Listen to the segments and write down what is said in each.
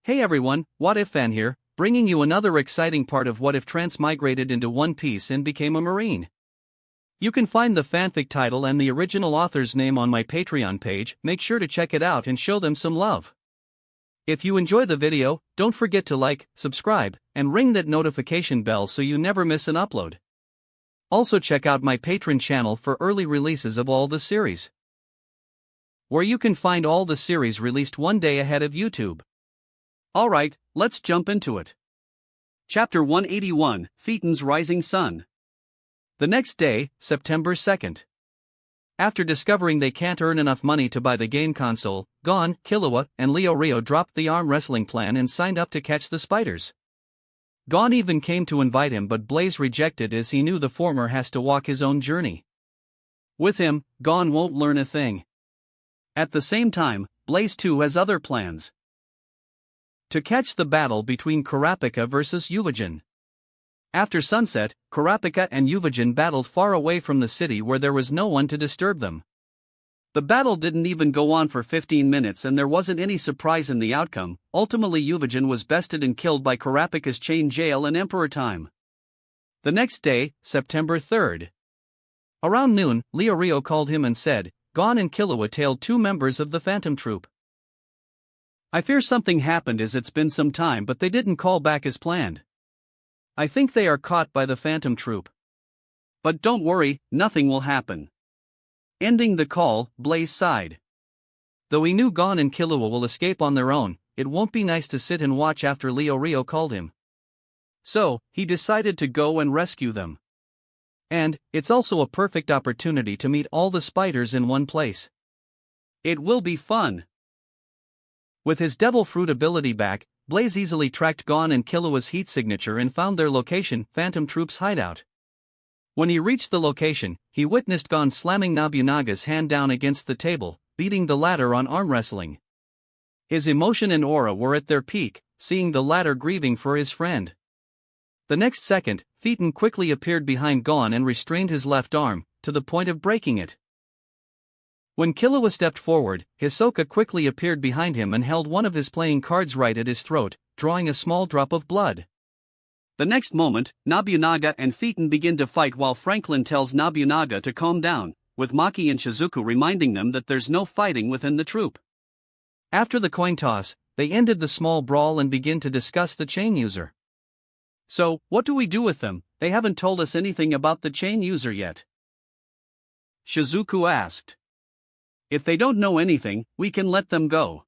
Hey everyone, What If Fan here, bringing you another exciting part of What If transmigrated into One Piece and became a Marine. You can find the fanfic title and the original author's name on my Patreon page. Make sure to check it out and show them some love. If you enjoy the video, don't forget to like, subscribe, and ring that notification bell so you never miss an upload. Also check out my Patreon channel for early releases of all the series, where you can find all the series released one day ahead of YouTube. Alright, let's jump into it. Chapter 181, Phaeton's Rising Sun. The next day, September 2nd. After discovering they can't earn enough money to buy the game console, Gon, Killua, and Leorio dropped the arm wrestling plan and signed up to catch the spiders. Gon even came to invite him, but Blaze rejected as he knew the former has to walk his own journey. With him, Gon won't learn a thing. At the same time, Blaze too has other plans. To catch the battle between Kurapika versus Uvogin. After sunset, Kurapika and Uvogin battled far away from the city where there was no one to disturb them. The battle didn't even go on for 15 minutes and there wasn't any surprise in the outcome. Ultimately Uvogin was bested and killed by Kurapika's chain jail in Emperor time. The next day, September 3rd. Around noon, Leorio called him and said, Gon and Killua tailed 2 members of the Phantom Troop. I fear something happened as it's been some time, but they didn't call back as planned. I think they are caught by the Phantom Troop. But don't worry, nothing will happen. Ending the call, Blaze sighed. Though he knew Gon and Killua will escape on their own, it won't be nice to sit and watch after Leorio called him. So, he decided to go and rescue them. And, it's also a perfect opportunity to meet all the spiders in one place. It will be fun. With his Devil Fruit ability back, Blaze easily tracked Gon and Killua's heat signature and found their location, Phantom Troop's hideout. When he reached the location, he witnessed Gon slamming Nobunaga's hand down against the table, beating the latter on arm wrestling. His emotion and aura were at their peak, seeing the latter grieving for his friend. The next second, Phaeton quickly appeared behind Gon and restrained his left arm, to the point of breaking it. When Killua stepped forward, Hisoka quickly appeared behind him and held one of his playing cards right at his throat, drawing a small drop of blood. The next moment, Nobunaga and Phaeton begin to fight while Franklin tells Nobunaga to calm down, with Maki and Shizuku reminding them that there's no fighting within the troop. After the coin toss, they ended the small brawl and begin to discuss the chain user. So, what do we do with them? They haven't told us anything about the chain user yet. Shizuku asked. If they don't know anything, we can let them go.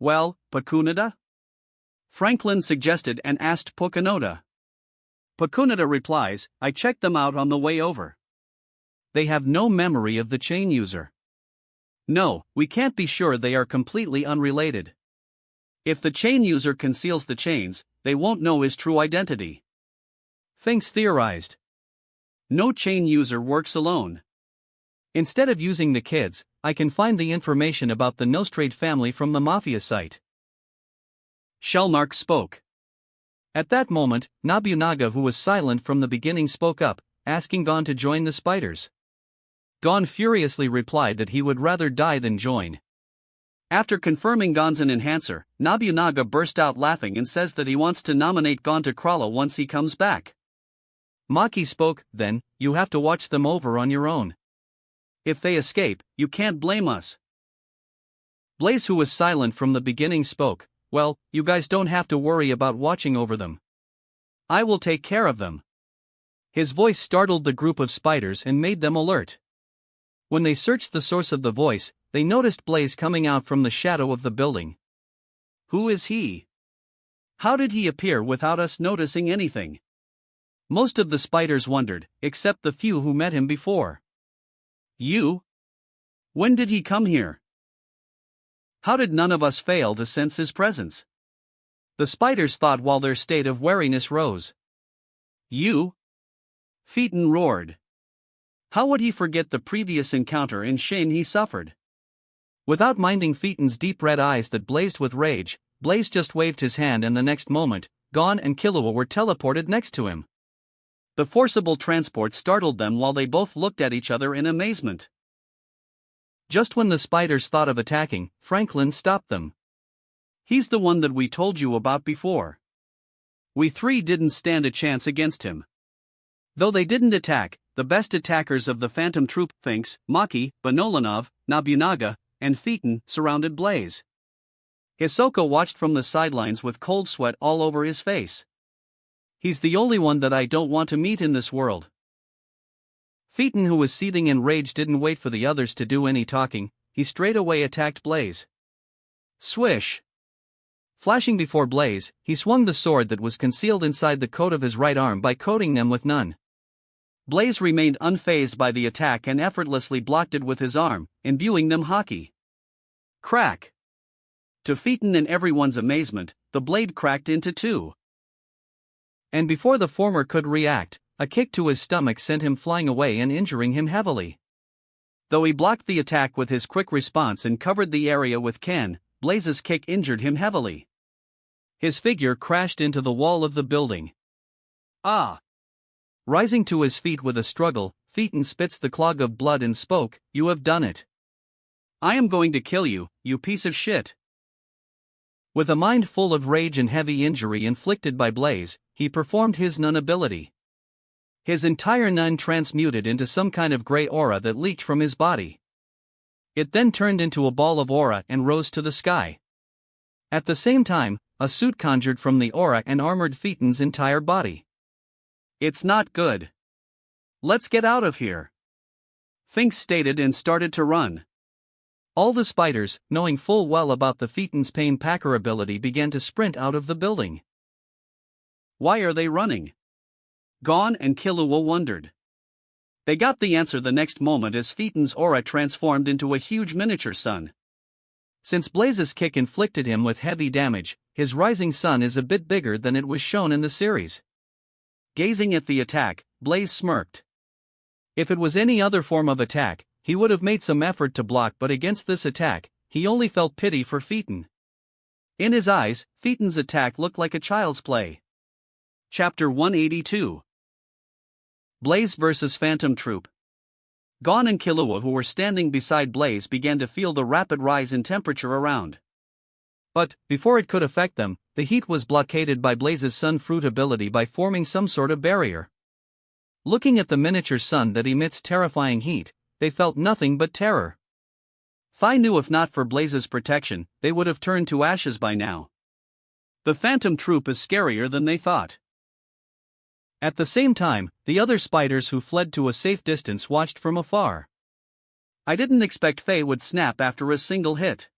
Well, Pakunoda? Franklin suggested and asked Pakunoda. Pakunoda replies, I checked them out on the way over. They have no memory of the chain user. No, we can't be sure they are completely unrelated. If the chain user conceals the chains, they won't know his true identity. Finks theorized. No chain user works alone. Instead of using the kids, I can find the information about the Nostrade family from the Mafia site. Shellnark spoke. At that moment, Nobunaga, who was silent from the beginning, spoke up, asking Gon to join the spiders. Gon furiously replied that he would rather die than join. After confirming Gon's an enhancer, Nobunaga burst out laughing and says that he wants to nominate Gon to Crawler once he comes back. Maki spoke, then, you have to watch them over on your own. If they escape, you can't blame us. Blaze, who was silent from the beginning, spoke, well, you guys don't have to worry about watching over them. I will take care of them. His voice startled the group of spiders and made them alert. When they searched the source of the voice, they noticed Blaze coming out from the shadow of the building. Who is he? How did he appear without us noticing anything? Most of the spiders wondered, except the few who met him before. You? When did he come here? How did none of us fail to sense his presence? The spiders thought while their state of wariness rose. You? Phaeton roared. How would he forget the previous encounter and shame he suffered? Without minding Phaeton's deep red eyes that blazed with rage, Blaze just waved his hand and the next moment, Gon and Killua were teleported next to him. The forcible transport startled them while they both looked at each other in amazement. Just when the spiders thought of attacking, Franklin stopped them. He's the one that we told you about before. We three didn't stand a chance against him. Though they didn't attack, the best attackers of the Phantom Troop, Finks, Maki, Banolanov, Nobunaga, and Phaeton, surrounded Blaze. Hisoka watched from the sidelines with cold sweat all over his face. He's the only one that I don't want to meet in this world. Phaeton, who was seething in rage, didn't wait for the others to do any talking. He straight away attacked Blaze. Swish! Flashing before Blaze, he swung the sword that was concealed inside the coat of his right arm by coating them with none. Blaze remained unfazed by the attack and effortlessly blocked it with his arm, imbuing them haki. Crack! To Phaeton and everyone's amazement, the blade cracked into two. And before the former could react, a kick to his stomach sent him flying away and injuring him heavily. Though he blocked the attack with his quick response and covered the area with Ken, Blaze's kick injured him heavily. His figure crashed into the wall of the building. Ah! Rising to his feet with a struggle, Phaeton spits the clog of blood and spoke, "You have done it. I am going to kill you, you piece of shit." With a mind full of rage and heavy injury inflicted by Blaze, he performed his nun ability. His entire nun transmuted into some kind of gray aura that leaked from his body. It then turned into a ball of aura and rose to the sky. At the same time, a suit conjured from the aura and armored Phaeton's entire body. "It's not good. Let's get out of here," Finks stated and started to run. All the spiders, knowing full well about the Phaeton's Pain Packer ability, began to sprint out of the building. Why are they running? Gon and Killua wondered. They got the answer the next moment as Phaeton's aura transformed into a huge miniature sun. Since Blaze's kick inflicted him with heavy damage, his rising sun is a bit bigger than it was shown in the series. Gazing at the attack, Blaze smirked. If it was any other form of attack, he would have made some effort to block, but against this attack, he only felt pity for Phaeton. In his eyes, Phaeton's attack looked like a child's play. Chapter 182. Blaze vs. Phantom Troop. Gon and Killua, who were standing beside Blaze, began to feel the rapid rise in temperature around. But, before it could affect them, the heat was blockaded by Blaze's sun fruit ability by forming some sort of barrier. Looking at the miniature sun that emits terrifying heat, they felt nothing but terror. Phi knew if not for Blaze's protection, they would have turned to ashes by now. The Phantom Troop is scarier than they thought. At the same time, the other spiders who fled to a safe distance watched from afar. I didn't expect Faye would snap after a single hit.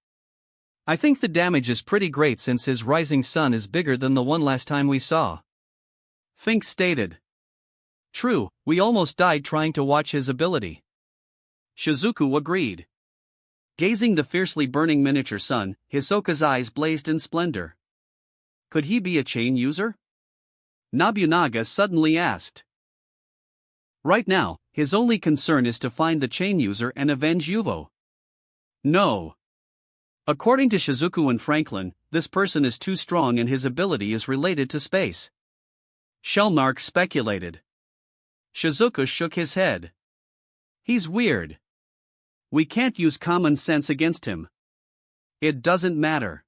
I think the damage is pretty great since his rising sun is bigger than the one last time we saw, Finks stated. True, we almost died trying to watch his ability. Shizuku agreed. Gazing the fiercely burning miniature sun, Hisoka's eyes blazed in splendor. Could he be a chain user? Nobunaga suddenly asked. Right now, his only concern is to find the chain user and avenge Yuvo. No. According to Shizuku and Franklin, this person is too strong and his ability is related to space. Shellmark speculated. Shizuku shook his head. He's weird. We can't use common sense against him. It doesn't matter.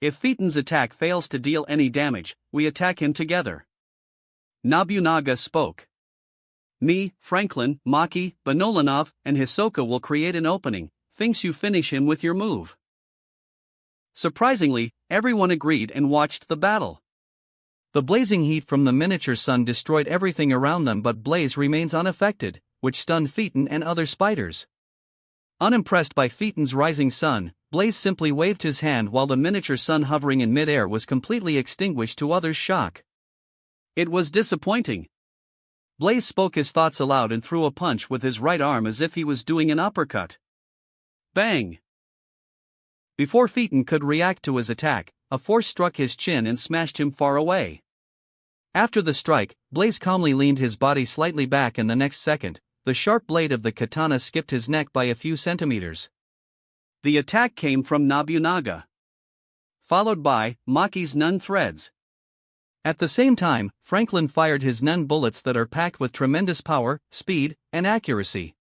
If Phaeton's attack fails to deal any damage, we attack him together. Nobunaga spoke. Me, Franklin, Maki, Banolanov, and Hisoka will create an opening. Thinks you finish him with your move. Surprisingly, everyone agreed and watched the battle. The blazing heat from the miniature sun destroyed everything around them, but Blaze remains unaffected, which stunned Phaeton and other spiders. Unimpressed by Phaeton's rising sun, Blaze simply waved his hand while the miniature sun hovering in mid-air was completely extinguished to others' shock. It was disappointing. Blaze spoke his thoughts aloud and threw a punch with his right arm as if he was doing an uppercut. Bang! Before Phaeton could react to his attack, a force struck his chin and smashed him far away. After the strike, Blaze calmly leaned his body slightly back, and the next second, the sharp blade of the katana skipped his neck by a few centimeters. The attack came from Nobunaga, followed by Maki's nun threads. At the same time, Franklin fired his nun bullets that are packed with tremendous power, speed, and accuracy.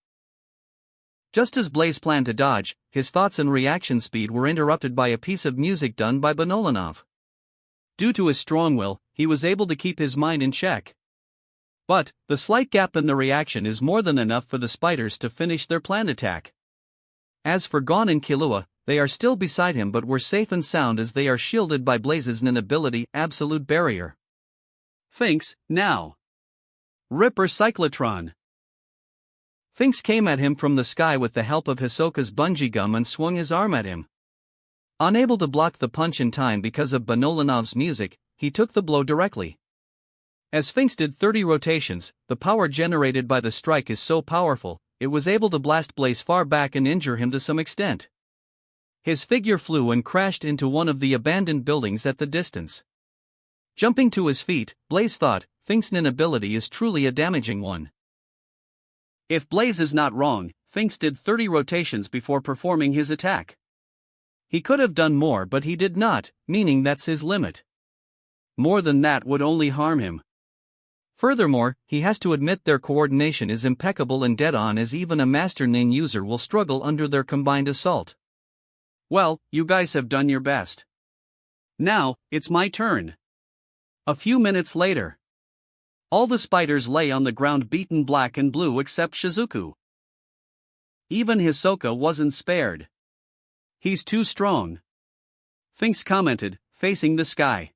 Just as Blaze planned to dodge, his thoughts and reaction speed were interrupted by a piece of music done by Benolanov. Due to his strong will, he was able to keep his mind in check. But, the slight gap in the reaction is more than enough for the spiders to finish their planned attack. As for Gon and Killua, they are still beside him but were safe and sound as they are shielded by Blaze's Nin-ability Absolute Barrier. Finks, now. Ripper Cyclotron. Finks came at him from the sky with the help of Hisoka's bungee gum and swung his arm at him. Unable to block the punch in time because of Benolanov's music, he took the blow directly. As Finks did 30 rotations, the power generated by the strike is so powerful, it was able to blast Blaze far back and injure him to some extent. His figure flew and crashed into one of the abandoned buildings at the distance. Jumping to his feet, Blaze thought, Finks' ability is truly a damaging one. If Blaze is not wrong, Finks did 30 rotations before performing his attack. He could have done more but he did not, meaning that's his limit. More than that would only harm him. Furthermore, he has to admit their coordination is impeccable and dead-on as even a Master Nin user will struggle under their combined assault. Well, you guys have done your best. Now, it's my turn. A few minutes later. All the spiders lay on the ground beaten black and blue except Shizuku. Even Hisoka wasn't spared. He's too strong. Finks commented, facing the sky.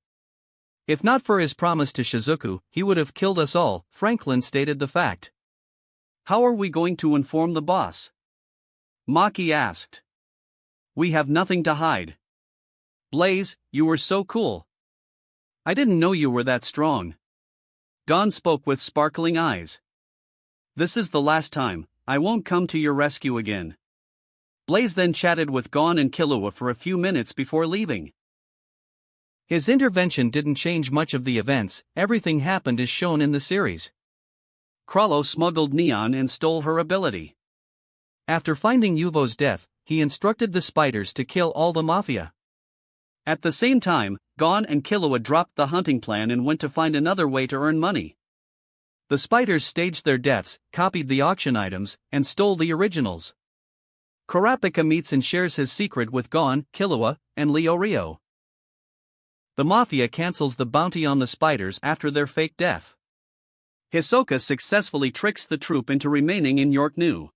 If not for his promise to Shizuku, he would have killed us all, Franklin stated the fact. How are we going to inform the boss? Maki asked. We have nothing to hide. Blaze, you were so cool. I didn't know you were that strong. Gon spoke with sparkling eyes. This is the last time, I won't come to your rescue again. Blaze then chatted with Gon and Killua for a few minutes before leaving. His intervention didn't change much of the events, everything happened as shown in the series. Krallo smuggled Neon and stole her ability. After finding Yuvo's death, he instructed the spiders to kill all the Mafia. At the same time, Gon and Killua dropped the hunting plan and went to find another way to earn money. The spiders staged their deaths, copied the auction items, and stole the originals. Kurapika meets and shares his secret with Gon, Killua, and Leorio. The Mafia cancels the bounty on the spiders after their fake death. Hisoka successfully tricks the troop into remaining in York New.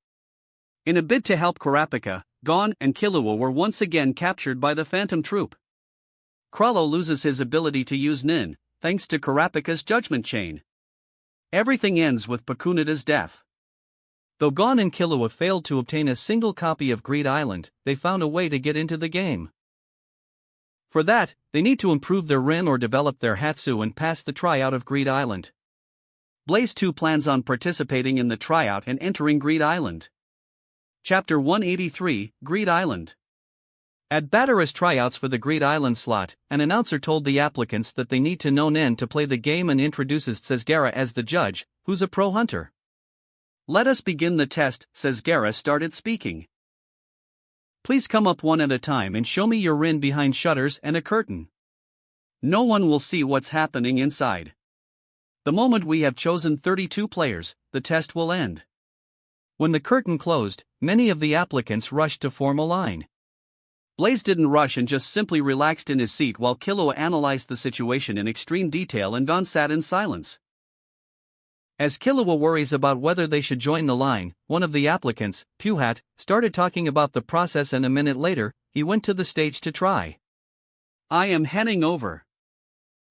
In a bid to help Kurapika, Gon and Killua were once again captured by the Phantom Troop. Krallo loses his ability to use Nin, thanks to Kurapika's judgment chain. Everything ends with Pakunada's death. Though Gon and Killua failed to obtain a single copy of Greed Island, they found a way to get into the game. For that, they need to improve their Rin or develop their Hatsu and pass the tryout of Greed Island. Blaze 2 plans on participating in the tryout and entering Greed Island. Chapter 183, Greed Island. At Batteras tryouts for the Greed Island slot, an announcer told the applicants that they need to know Nen to play the game and introduces Sesgara as the judge, who's a pro hunter. Let us begin the test, Sesgara started speaking. Please come up one at a time and show me your Rin behind shutters and a curtain. No one will see what's happening inside. The moment we have chosen 32 players, the test will end. When the curtain closed, many of the applicants rushed to form a line. Blaze didn't rush and just simply relaxed in his seat while Killua analyzed the situation in extreme detail and Gon sat in silence. As Killua worries about whether they should join the line, one of the applicants, Puhat, started talking about the process and a minute later, he went to the stage to try. I am heading over.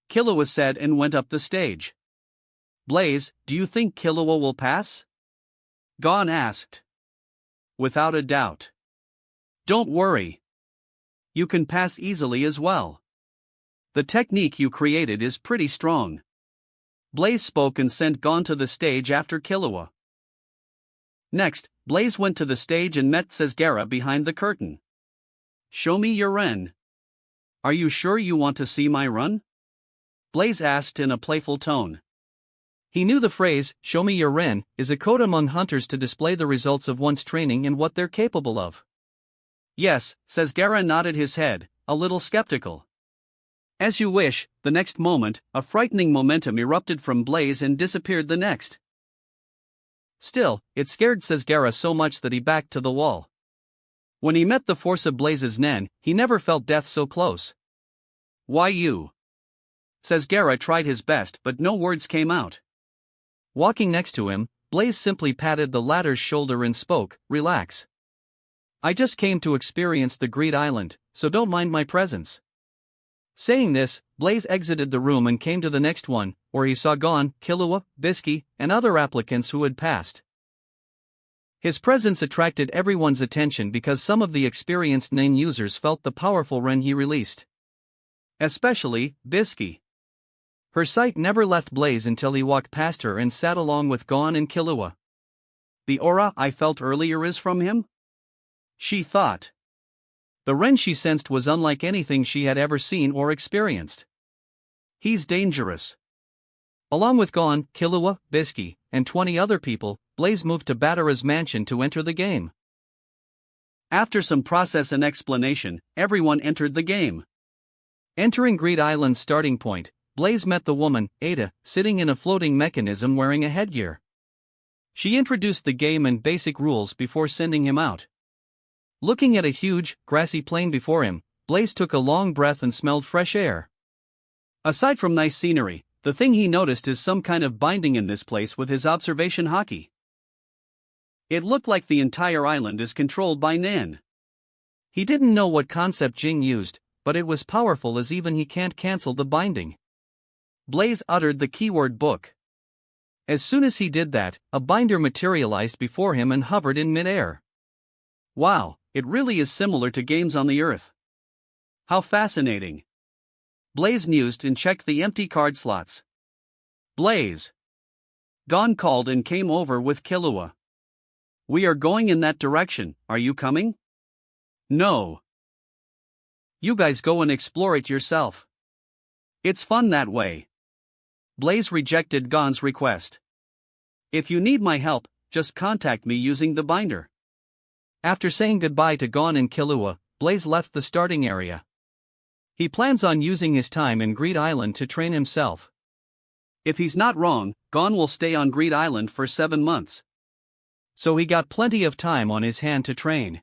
Killua said and went up the stage. Blaze, do you think Killua will pass? Gon asked. Without a doubt. Don't worry. You can pass easily as well. The technique you created is pretty strong. Blaze spoke and sent Gon to the stage after Killua. Next, Blaze went to the stage and met Sesgara behind the curtain. Show me your Ren. Are you sure you want to see my run? Blaze asked in a playful tone. He knew the phrase, show me your Ren, is a code among hunters to display the results of one's training and what they're capable of. Yes, Sesgara nodded his head, a little skeptical. As you wish. The next moment, a frightening momentum erupted from Blaze and disappeared the next. Still, it scared Sesgara so much that he backed to the wall. When he met the force of Blaze's Nen, he never felt death so close. Why you? Sesgara tried his best but no words came out. Walking next to him, Blaze simply patted the latter's shoulder and spoke, "Relax. I just came to experience the Greed Island, so don't mind my presence." Saying this, Blaze exited the room and came to the next one, where he saw Gon, Killua, Bisky, and other applicants who had passed. His presence attracted everyone's attention because some of the experienced Nen users felt the powerful Ren he released. Especially, Bisky. Her sight never left Blaze until he walked past her and sat along with Gon and Killua. The aura I felt earlier is from him? She thought. The Ren she sensed was unlike anything she had ever seen or experienced. He's dangerous. Along with Gon, Killua, Bisky, and 20 other people, Blaze moved to Batara's mansion to enter the game. After some process and explanation, everyone entered the game. Entering Greed Island's starting point, Blaze met the woman, Ada, sitting in a floating mechanism wearing a headgear. She introduced the game and basic rules before sending him out. Looking at a huge, grassy plain before him, Blaze took a long breath and smelled fresh air. Aside from nice scenery, the thing he noticed is some kind of binding in this place with his observation haki. It looked like the entire island is controlled by Nen. He didn't know what concept Jing used, but it was powerful as even he can't cancel the binding. Blaze uttered the keyword book. As soon as he did that, a binder materialized before him and hovered in midair. Wow, it really is similar to games on the Earth. How fascinating. Blaze mused and checked the empty card slots. Blaze. Gon called and came over with Killua. We are going in that direction, are you coming? No. You guys go and explore it yourself. It's fun that way. Blaze rejected Gon's request. If you need my help, just contact me using the binder. After saying goodbye to Gon and Killua, Blaze left the starting area. He plans on using his time in Greed Island to train himself. If he's not wrong, Gon will stay on Greed Island for 7 months. So he got plenty of time on his hand to train.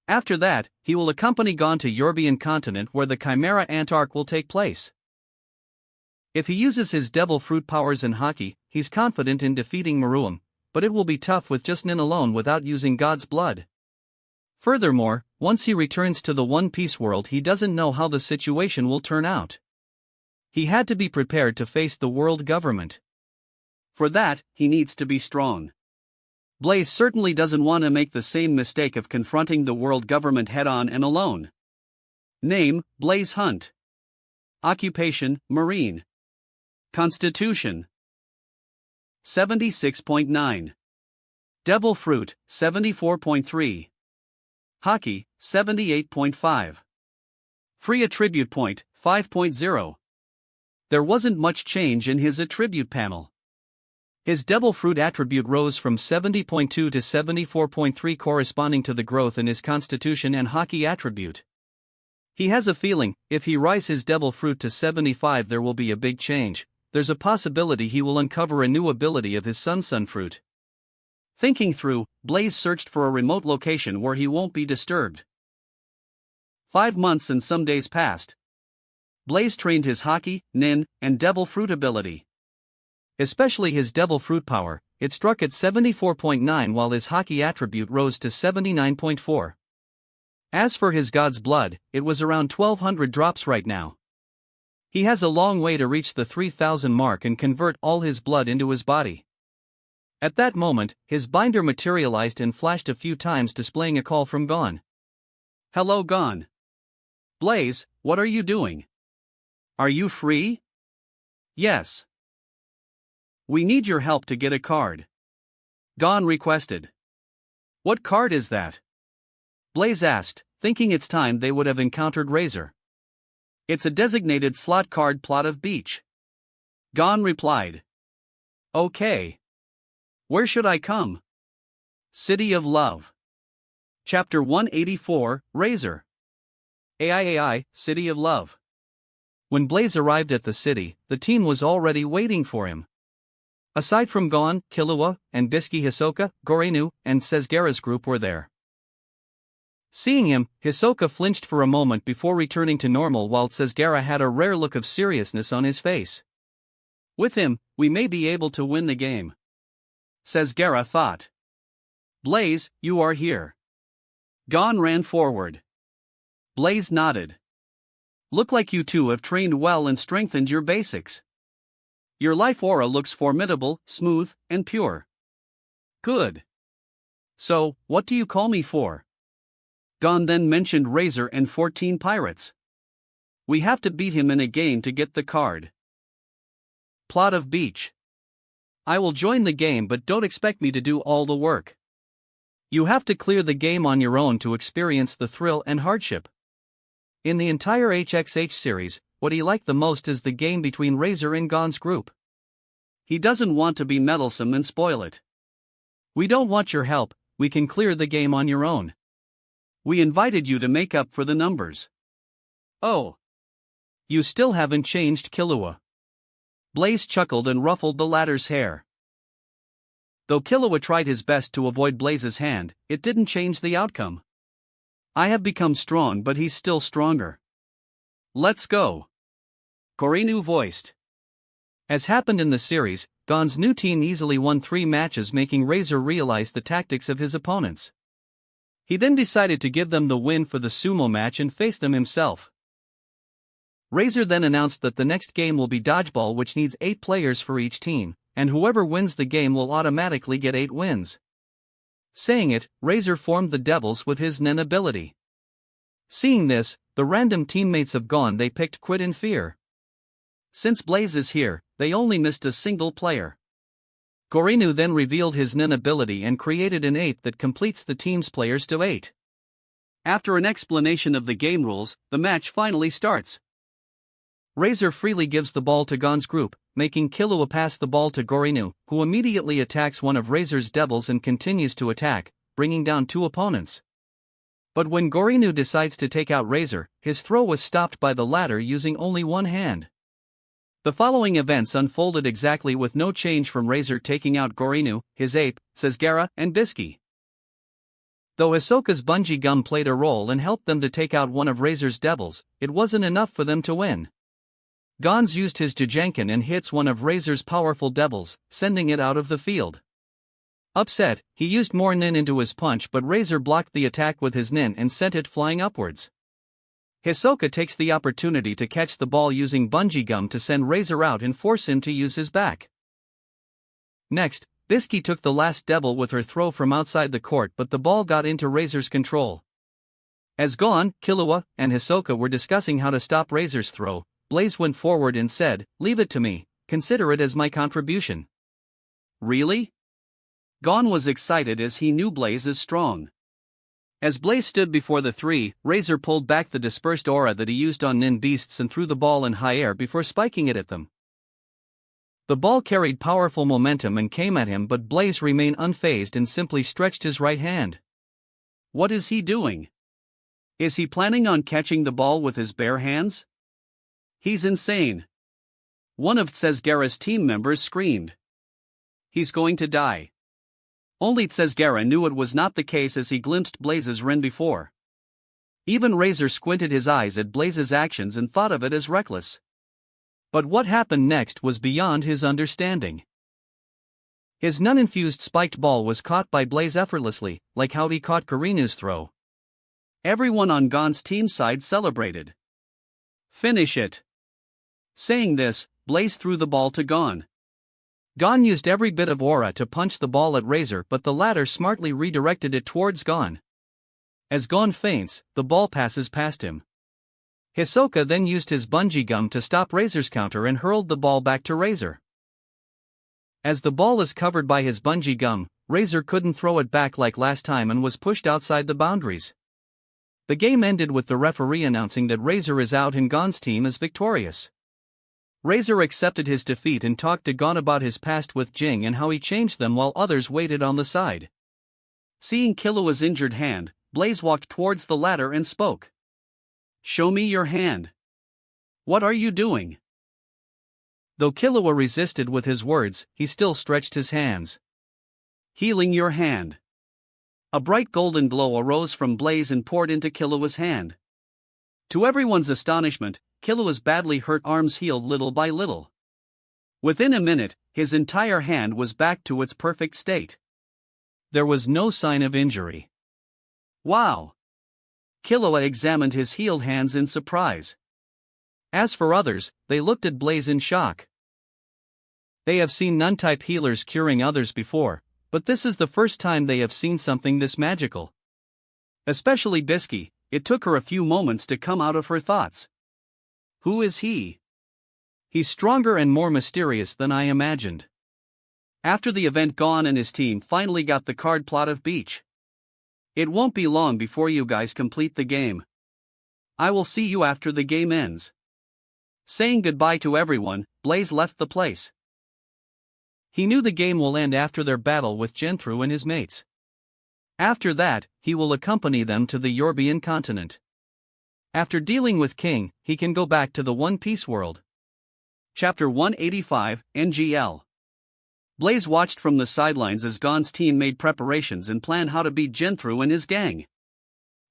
After that, he will accompany Gon to Yorbian continent where the Chimera Ant arc will take place. If he uses his devil fruit powers and haki, he's confident in defeating Meruem, but it will be tough with just Nin alone without using God's blood. Furthermore, once he returns to the One Piece world, he doesn't know how the situation will turn out. He had to be prepared to face the world government. For that, he needs to be strong. Blaze certainly doesn't want to make the same mistake of confronting the world government head-on and alone. Name, Blaze Hunt. Occupation, Marine. Constitution 76.9. Devil Fruit, 74.3. Haki, 78.5. Free Attribute Point, 5.0. There wasn't much change in his attribute panel. His Devil Fruit attribute rose from 70.2 to 74.3, corresponding to the growth in his Constitution and Haki attribute. He has a feeling, if he rises his Devil Fruit to 75 there will be a big change. There's a possibility he will uncover a new ability of his Sun Fruit. Thinking through, Blaze searched for a remote location where he won't be disturbed. 5 months and some days passed. Blaze trained his Haki, Nin, and Devil Fruit ability. Especially his Devil Fruit power, it struck at 74.9 while his Haki attribute rose to 79.4. As for his God's Blood, it was around 1200 drops right now. He has a long way to reach the 3000 mark and convert all his blood into his body. At that moment, his binder materialized and flashed a few times, displaying a call from Gon. Hello Gon. Blaze, what are you doing? Are you free? Yes. We need your help to get a card. Gon requested. What card is that? Blaze asked, thinking it's time they would have encountered Razor. It's a designated slot card plot of beach. Gon replied. Okay. Where should I come? City of Love. Chapter 184, Razor. AI, City of Love. When Blaze arrived at the city, the team was already waiting for him. Aside from Gon, Killua, and Bisky, Hisoka, Gorinu, and Sesgara's group were there. Seeing him, Hisoka flinched for a moment before returning to normal, while Sesgara had a rare look of seriousness on his face. With him, we may be able to win the game, Sesgara thought. Blaze, you are here. Gon ran forward. Blaze nodded. Look like you two have trained well and strengthened your basics. Your life aura looks formidable, smooth, and pure. Good. So, what do you call me for? Gon then mentioned Razor and 14 pirates. We have to beat him in a game to get the card. Plot of Beach. I will join the game, but don't expect me to do all the work. You have to clear the game on your own to experience the thrill and hardship. In the entire HXH series, what he liked the most is the game between Razor and Gon's group. He doesn't want to be meddlesome and spoil it. We don't want your help, we can clear the game on your own. We invited you to make up for the numbers. Oh. You still haven't changed, Killua. Blaze chuckled and ruffled the latter's hair. Though Killua tried his best to avoid Blaze's hand, it didn't change the outcome. I have become strong, but he's still stronger. Let's go. Gorinu voiced. As happened in the series, Gon's new team easily won 3 matches, making Razor realize the tactics of his opponents. He then decided to give them the win for the sumo match and face them himself. Razor then announced that the next game will be dodgeball, which needs 8 players for each team, and whoever wins the game will automatically get 8 wins. Saying it, Razor formed the Devils with his Nen ability. Seeing this, the random teammates of Gon they picked quit in fear. Since Blaze is here, they only missed a single player. Gorinu then revealed his Nen ability and created an 8 that completes the team's players to 8. After an explanation of the game rules, the match finally starts. Razor freely gives the ball to Gon's group, making Killua pass the ball to Gorinu, who immediately attacks one of Razor's devils and continues to attack, bringing down 2 opponents. But when Gorinu decides to take out Razor, his throw was stopped by the latter using only one hand. The following events unfolded exactly with no change from Razor taking out Gorinu, his ape, Sesgara, and Bisky. Though Hisoka's bungee gum played a role and helped them to take out one of Razor's devils, it wasn't enough for them to win. Gon's used his Jijanken and hits one of Razor's powerful devils, sending it out of the field. Upset, he used more Nin into his punch, but Razor blocked the attack with his Nin and sent it flying upwards. Hisoka takes the opportunity to catch the ball using bungee gum to send Razor out and force him to use his back. Next, Bisky took the last devil with her throw from outside the court, but the ball got into Razor's control. As Gon, Killua, and Hisoka were discussing how to stop Razor's throw, Blaze went forward and said, "Leave it to me, consider it as my contribution." Really? Gon was excited as he knew Blaze is strong. As Blaze stood before the 3, Razor pulled back the dispersed aura that he used on Nin beasts and threw the ball in high air before spiking it at them. The ball carried powerful momentum and came at him, but Blaze remained unfazed and simply stretched his right hand. What is he doing? Is he planning on catching the ball with his bare hands? He's insane. One of Sesgara's team members screamed. He's going to die. Only Sesgara knew it was not the case as he glimpsed Blaze's Ren before. Even Razor squinted his eyes at Blaze's actions and thought of it as reckless. But what happened next was beyond his understanding. His Nun-infused spiked ball was caught by Blaze effortlessly, like how he caught Karinu's throw. Everyone on Gon's team side celebrated. Finish it. Saying this, Blaze threw the ball to Gon. Gon used every bit of aura to punch the ball at Razor, but the latter smartly redirected it towards Gon. As Gon feints, the ball passes past him. Hisoka then used his bungee gum to stop Razor's counter and hurled the ball back to Razor. As the ball is covered by his bungee gum, Razor couldn't throw it back like last time and was pushed outside the boundaries. The game ended with the referee announcing that Razor is out and Gon's team is victorious. Razor accepted his defeat and talked to Gon about his past with Jing and how he changed them while others waited on the side. Seeing Killua's injured hand, Blaze walked towards the latter and spoke. "Show me your hand. What are you doing?" Though Killua resisted with his words, he still stretched his hands. Healing your hand. A bright golden glow arose from Blaze and poured into Killua's hand. To everyone's astonishment, Killua's badly hurt arms healed little by little. Within a minute, his entire hand was back to its perfect state. There was no sign of injury. Wow! Killua examined his healed hands in surprise. As for others, they looked at Blaze in shock. They have seen Nun-type healers curing others before, but this is the first time they have seen something this magical. Especially Bisky, it took her a few moments to come out of her thoughts. Who is he? He's stronger and more mysterious than I imagined. After the event, Gon and his team finally got the card plot of Beach. It won't be long before you guys complete the game. I will see you after the game ends. Saying goodbye to everyone, Blaze left the place. He knew the game will end after their battle with Genthru and his mates. After that, he will accompany them to the Yorbian continent. After dealing with King, he can go back to the One Piece world. Chapter 185, NGL. Blaze watched from the sidelines as Gon's team made preparations and planned how to beat Genthru and his gang.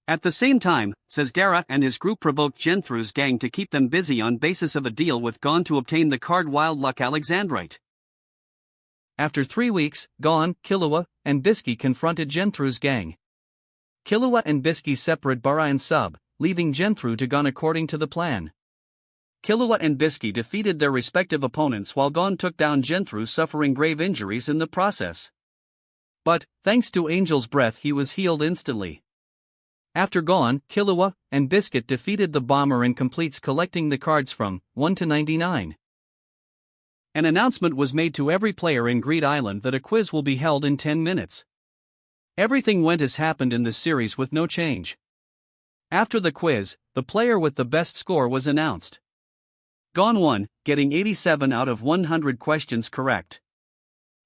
At the same time, Sazdara and his group provoked Genthru's gang to keep them busy on basis of a deal with Gon to obtain the card Wild Luck Alexandrite. After 3 weeks, Gon, Killua, and Bisky confronted Genthru's gang. Killua and Bisky separate Bara and Sub, leaving Genthru to Gon according to the plan. Killua and Bisky defeated their respective opponents while Gon took down Genthru, suffering grave injuries in the process. But, thanks to Angel's breath, he was healed instantly. After Gon, Killua, and Biscuit defeated the bomber and completes collecting the cards from 1 to 99. An announcement was made to every player in Greed Island that a quiz will be held in 10 minutes. Everything went as happened in this series with no change. After the quiz, the player with the best score was announced. Gon won, getting 87 out of 100 questions correct.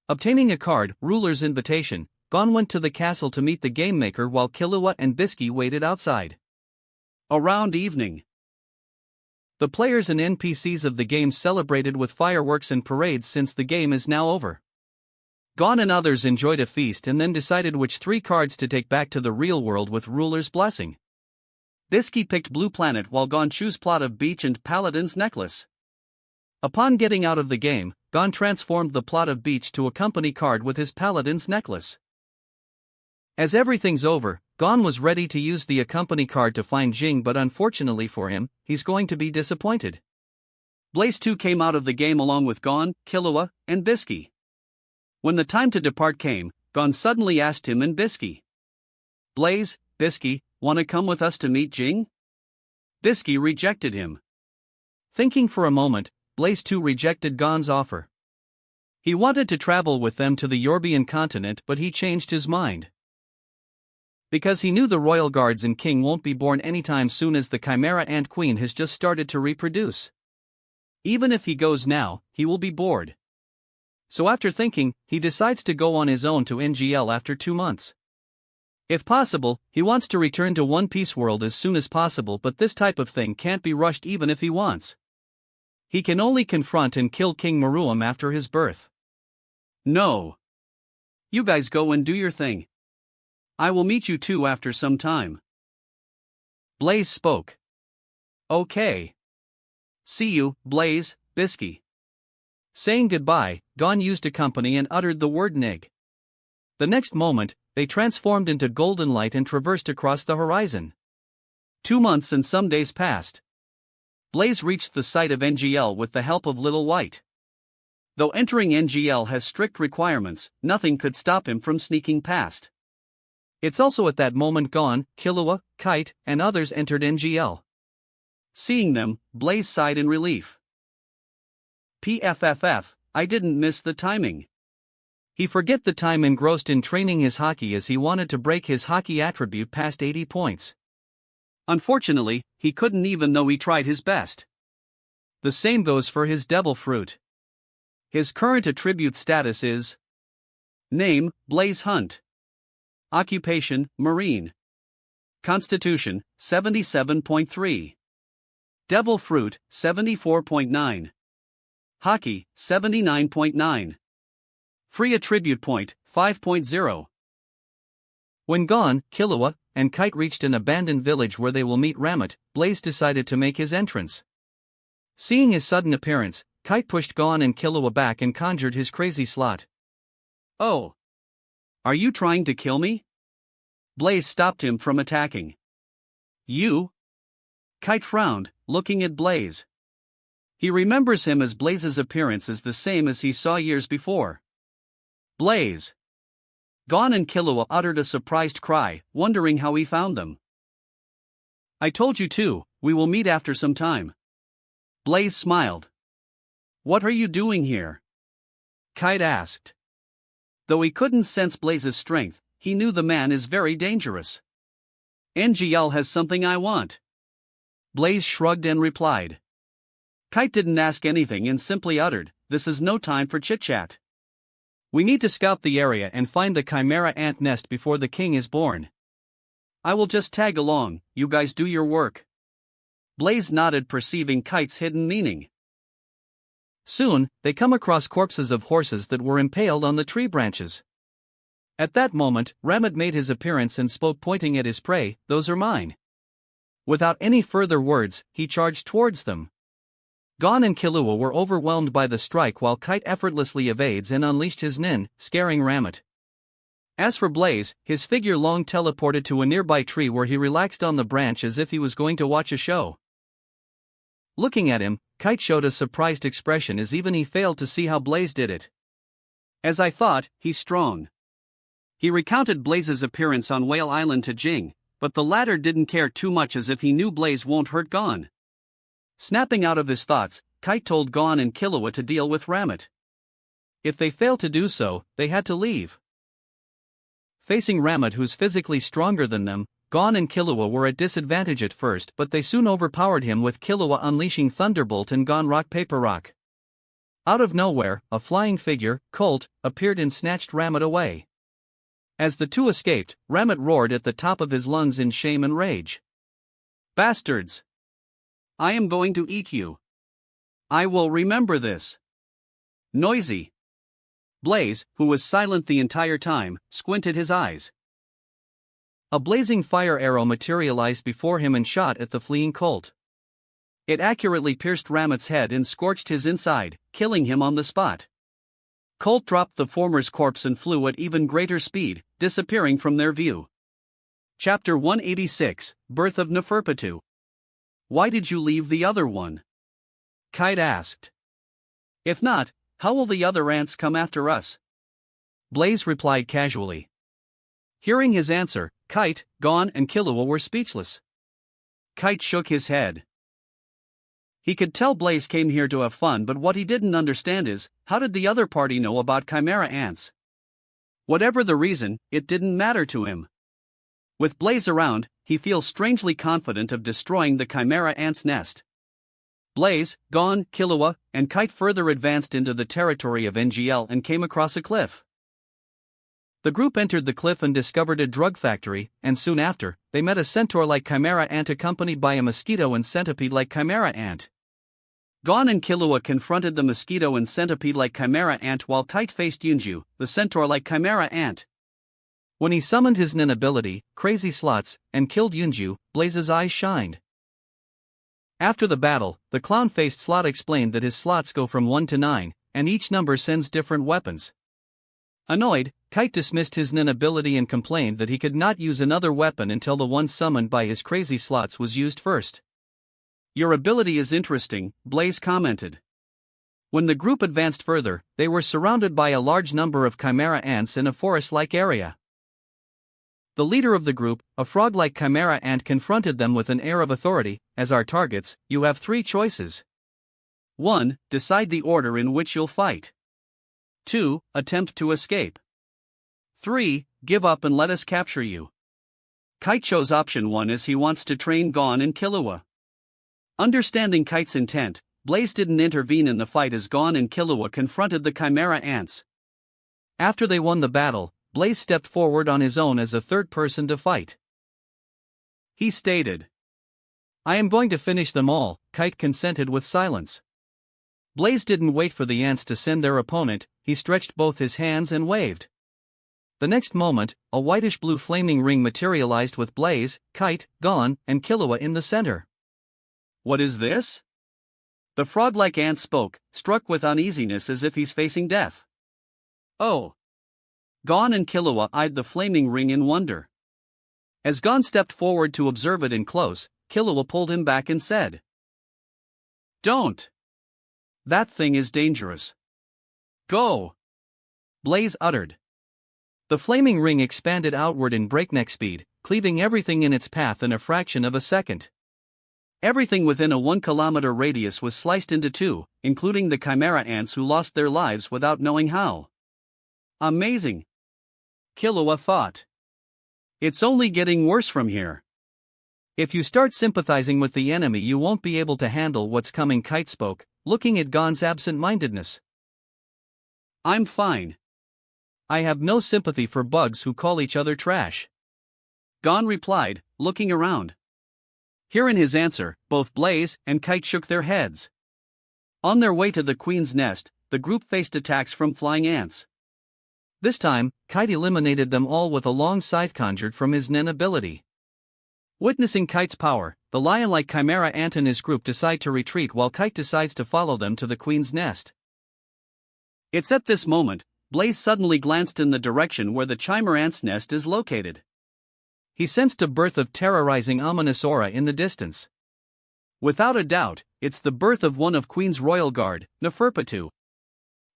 Obtaining a card, Ruler's Invitation, Gon went to the castle to meet the game maker while Killua and Bisky waited outside. Around evening, the players and NPCs of the game celebrated with fireworks and parades since the game is now over. Gon and others enjoyed a feast and then decided which 3 cards to take back to the real world with Ruler's Blessing. Bisky picked Blue Planet while Gon chose Plot of Beach and Paladin's Necklace. Upon getting out of the game, Gon transformed the Plot of Beach to a company card with his Paladin's Necklace. As everything's over, Gon was ready to use the accompany card to find Jing, but unfortunately for him, he's going to be disappointed. Blaze 2 came out of the game along with Gon, Killua, and Bisky. When the time to depart came, Gon suddenly asked him and Bisky, "Blaze, Bisky, wanna come with us to meet Jing?" Bisky rejected him. Thinking for a moment, Blaze 2 rejected Gon's offer. He wanted to travel with them to the Yorbian continent, but he changed his mind. Because he knew the royal guards and king won't be born anytime soon, as the Chimera Ant Queen has just started to reproduce. Even if he goes now, he will be bored. So after thinking, he decides to go on his own to NGL after 2 months. If possible, he wants to return to One Piece world as soon as possible, but this type of thing can't be rushed even if he wants. He can only confront and kill King Meruem after his birth. No. You guys go and do your thing. I will meet you 2 after some time. Blaze spoke. Okay. See you, Blaze, Bisky. Saying goodbye, Gon used a company and uttered the word Nig. The next moment, they transformed into golden light and traversed across the horizon. 2 months and some days passed. Blaze reached the site of NGL with the help of Little White. Though entering NGL has strict requirements, nothing could stop him from sneaking past. It's also at that moment Gon, Killua, Kite, and others entered NGL. Seeing them, Blaze sighed in relief. PFFF, I didn't miss the timing. He forget the time engrossed in training his hockey as he wanted to break his hockey attribute past 80 points. Unfortunately, he couldn't even though he tried his best. The same goes for his devil fruit. His current attribute status is Name, Blaze Hunt. Occupation, Marine. Constitution, 77.3. Devil Fruit, 74.9. Hockey, 79.9. Free attribute point, 5.0. When Gon, Killua, and Kite reached an abandoned village where they will meet Ramit, Blaze decided to make his entrance. Seeing his sudden appearance, Kite pushed Gon and Killua back and conjured his crazy slot. Oh! Are you trying to kill me? Blaze stopped him from attacking. You? Kite frowned, looking at Blaze. He remembers him as Blaze's appearance is the same as he saw years before. Blaze! Gon and Killua uttered a surprised cry, wondering how he found them. I told you to, we will meet after some time. Blaze smiled. What are you doing here? Kite asked. Though he couldn't sense Blaze's strength, he knew the man is very dangerous. NGL has something I want. Blaze shrugged and replied. Kite didn't ask anything and simply uttered, this is no time for chit-chat. We need to scout the area and find the Chimera ant nest before the king is born. I will just tag along, you guys do your work. Blaze nodded, perceiving Kite's hidden meaning. Soon, they come across corpses of horses that were impaled on the tree branches. At that moment, Ramit made his appearance and spoke, pointing at his prey, those are mine. Without any further words, he charged towards them. Gon and Killua were overwhelmed by the strike while Kite effortlessly evades and unleashed his nin, scaring Ramit. As for Blaze, his figure long teleported to a nearby tree where he relaxed on the branch as if he was going to watch a show. Looking at him, Kite showed a surprised expression as even he failed to see how Blaze did it. As I thought, he's strong. He recounted Blaze's appearance on Whale Island to Jing, but the latter didn't care too much as if he knew Blaze won't hurt Gon. Snapping out of his thoughts, Kite told Gon and Killua to deal with Ramit. If they failed to do so, they had to leave. Facing Ramit, who's physically stronger than them, Gon and Killua were at disadvantage at first, but they soon overpowered him with Killua unleashing Thunderbolt and Gon rock paper rock. Out of nowhere, a flying figure, Colt, appeared and snatched Ramit away. As the two escaped, Ramit roared at the top of his lungs in shame and rage. Bastards! I am going to eat you. I will remember this. Noisy. Blaze, who was silent the entire time, squinted his eyes. A blazing fire arrow materialized before him and shot at the fleeing Colt. It accurately pierced Ramit's head and scorched his inside, killing him on the spot. Colt dropped the former's corpse and flew at even greater speed, disappearing from their view. Chapter 186, Birth of Neferpitu. Why did you leave the other one? Kite asked. If not, how will the other ants come after us? Blaze replied casually. Hearing his answer, Kite, Gon and Killua were speechless. Kite shook his head. He could tell Blaze came here to have fun, but what he didn't understand is, how did the other party know about Chimera ants? Whatever the reason, it didn't matter to him. With Blaze around, he feels strangely confident of destroying the Chimera ant's nest. Blaze, Gon, Killua, and Kite further advanced into the territory of NGL and came across a cliff. The group entered the cliff and discovered a drug factory, and soon after, they met a centaur-like Chimera ant accompanied by a mosquito and centipede-like Chimera ant. Gon and Killua confronted the mosquito and centipede-like Chimera ant while Kite faced Yunju, the centaur-like Chimera ant. When he summoned his nin ability, Crazy Slots, and killed Yunju, Blaze's eyes shined. After the battle, the clown-faced slot explained that his slots go from 1 to 9, and each number sends different weapons. Annoyed, Kite dismissed his nin ability and complained that he could not use another weapon until the one summoned by his Crazy Slots was used first. Your ability is interesting, Blaze commented. When the group advanced further, they were surrounded by a large number of Chimera ants in a forest-like area. The leader of the group, a frog-like Chimera ant, confronted them with an air of authority. As our targets, you have 3 choices. 1. Decide the order in which you'll fight. 2. Attempt to escape. 3. Give up and let us capture you. Kite chose option 1 as he wants to train Gon and Killua. Understanding Kite's intent, Blaze didn't intervene in the fight as Gon and Killua confronted the Chimera ants. After they won the battle, Blaze stepped forward on his own as a third person to fight. He stated, I am going to finish them all. Kite consented with silence. Blaze didn't wait for the ants to send their opponent, he stretched both his hands and waved. The next moment, a whitish-blue flaming ring materialized with Blaze, Kite, Gon, and Killua in the center. "What is this?" The frog-like ant spoke, struck with uneasiness as if he's facing death. "Oh." Gon and Killua eyed the flaming ring in wonder. As Gon stepped forward to observe it in close, Killua pulled him back and said, "Don't. That thing is dangerous. Go." Blaze uttered. The flaming ring expanded outward in breakneck speed, cleaving everything in its path in a fraction of a second. Everything within a 1-kilometer radius was sliced into two, including the chimera ants who lost their lives without knowing how. Amazing, Killua thought. It's only getting worse from here. If you start sympathizing with the enemy, you won't be able to handle what's coming, Kite spoke, looking at Gon's absent-mindedness. I'm fine. I have no sympathy for bugs who call each other trash. Gon replied, looking around. Hearing his answer, both Blaze and Kite shook their heads. On their way to the Queen's nest, the group faced attacks from flying ants. This time, Kite eliminated them all with a long scythe conjured from his Nen ability. Witnessing Kite's power, the lion-like chimera ant and his group decide to retreat while Kite decides to follow them to the Queen's nest. It's at this moment, Blaze suddenly glanced in the direction where the chimera ant's nest is located. He sensed a birth of terrorizing ominous aura in the distance. Without a doubt, it's the birth of one of Queen's royal guard, Neferpitou.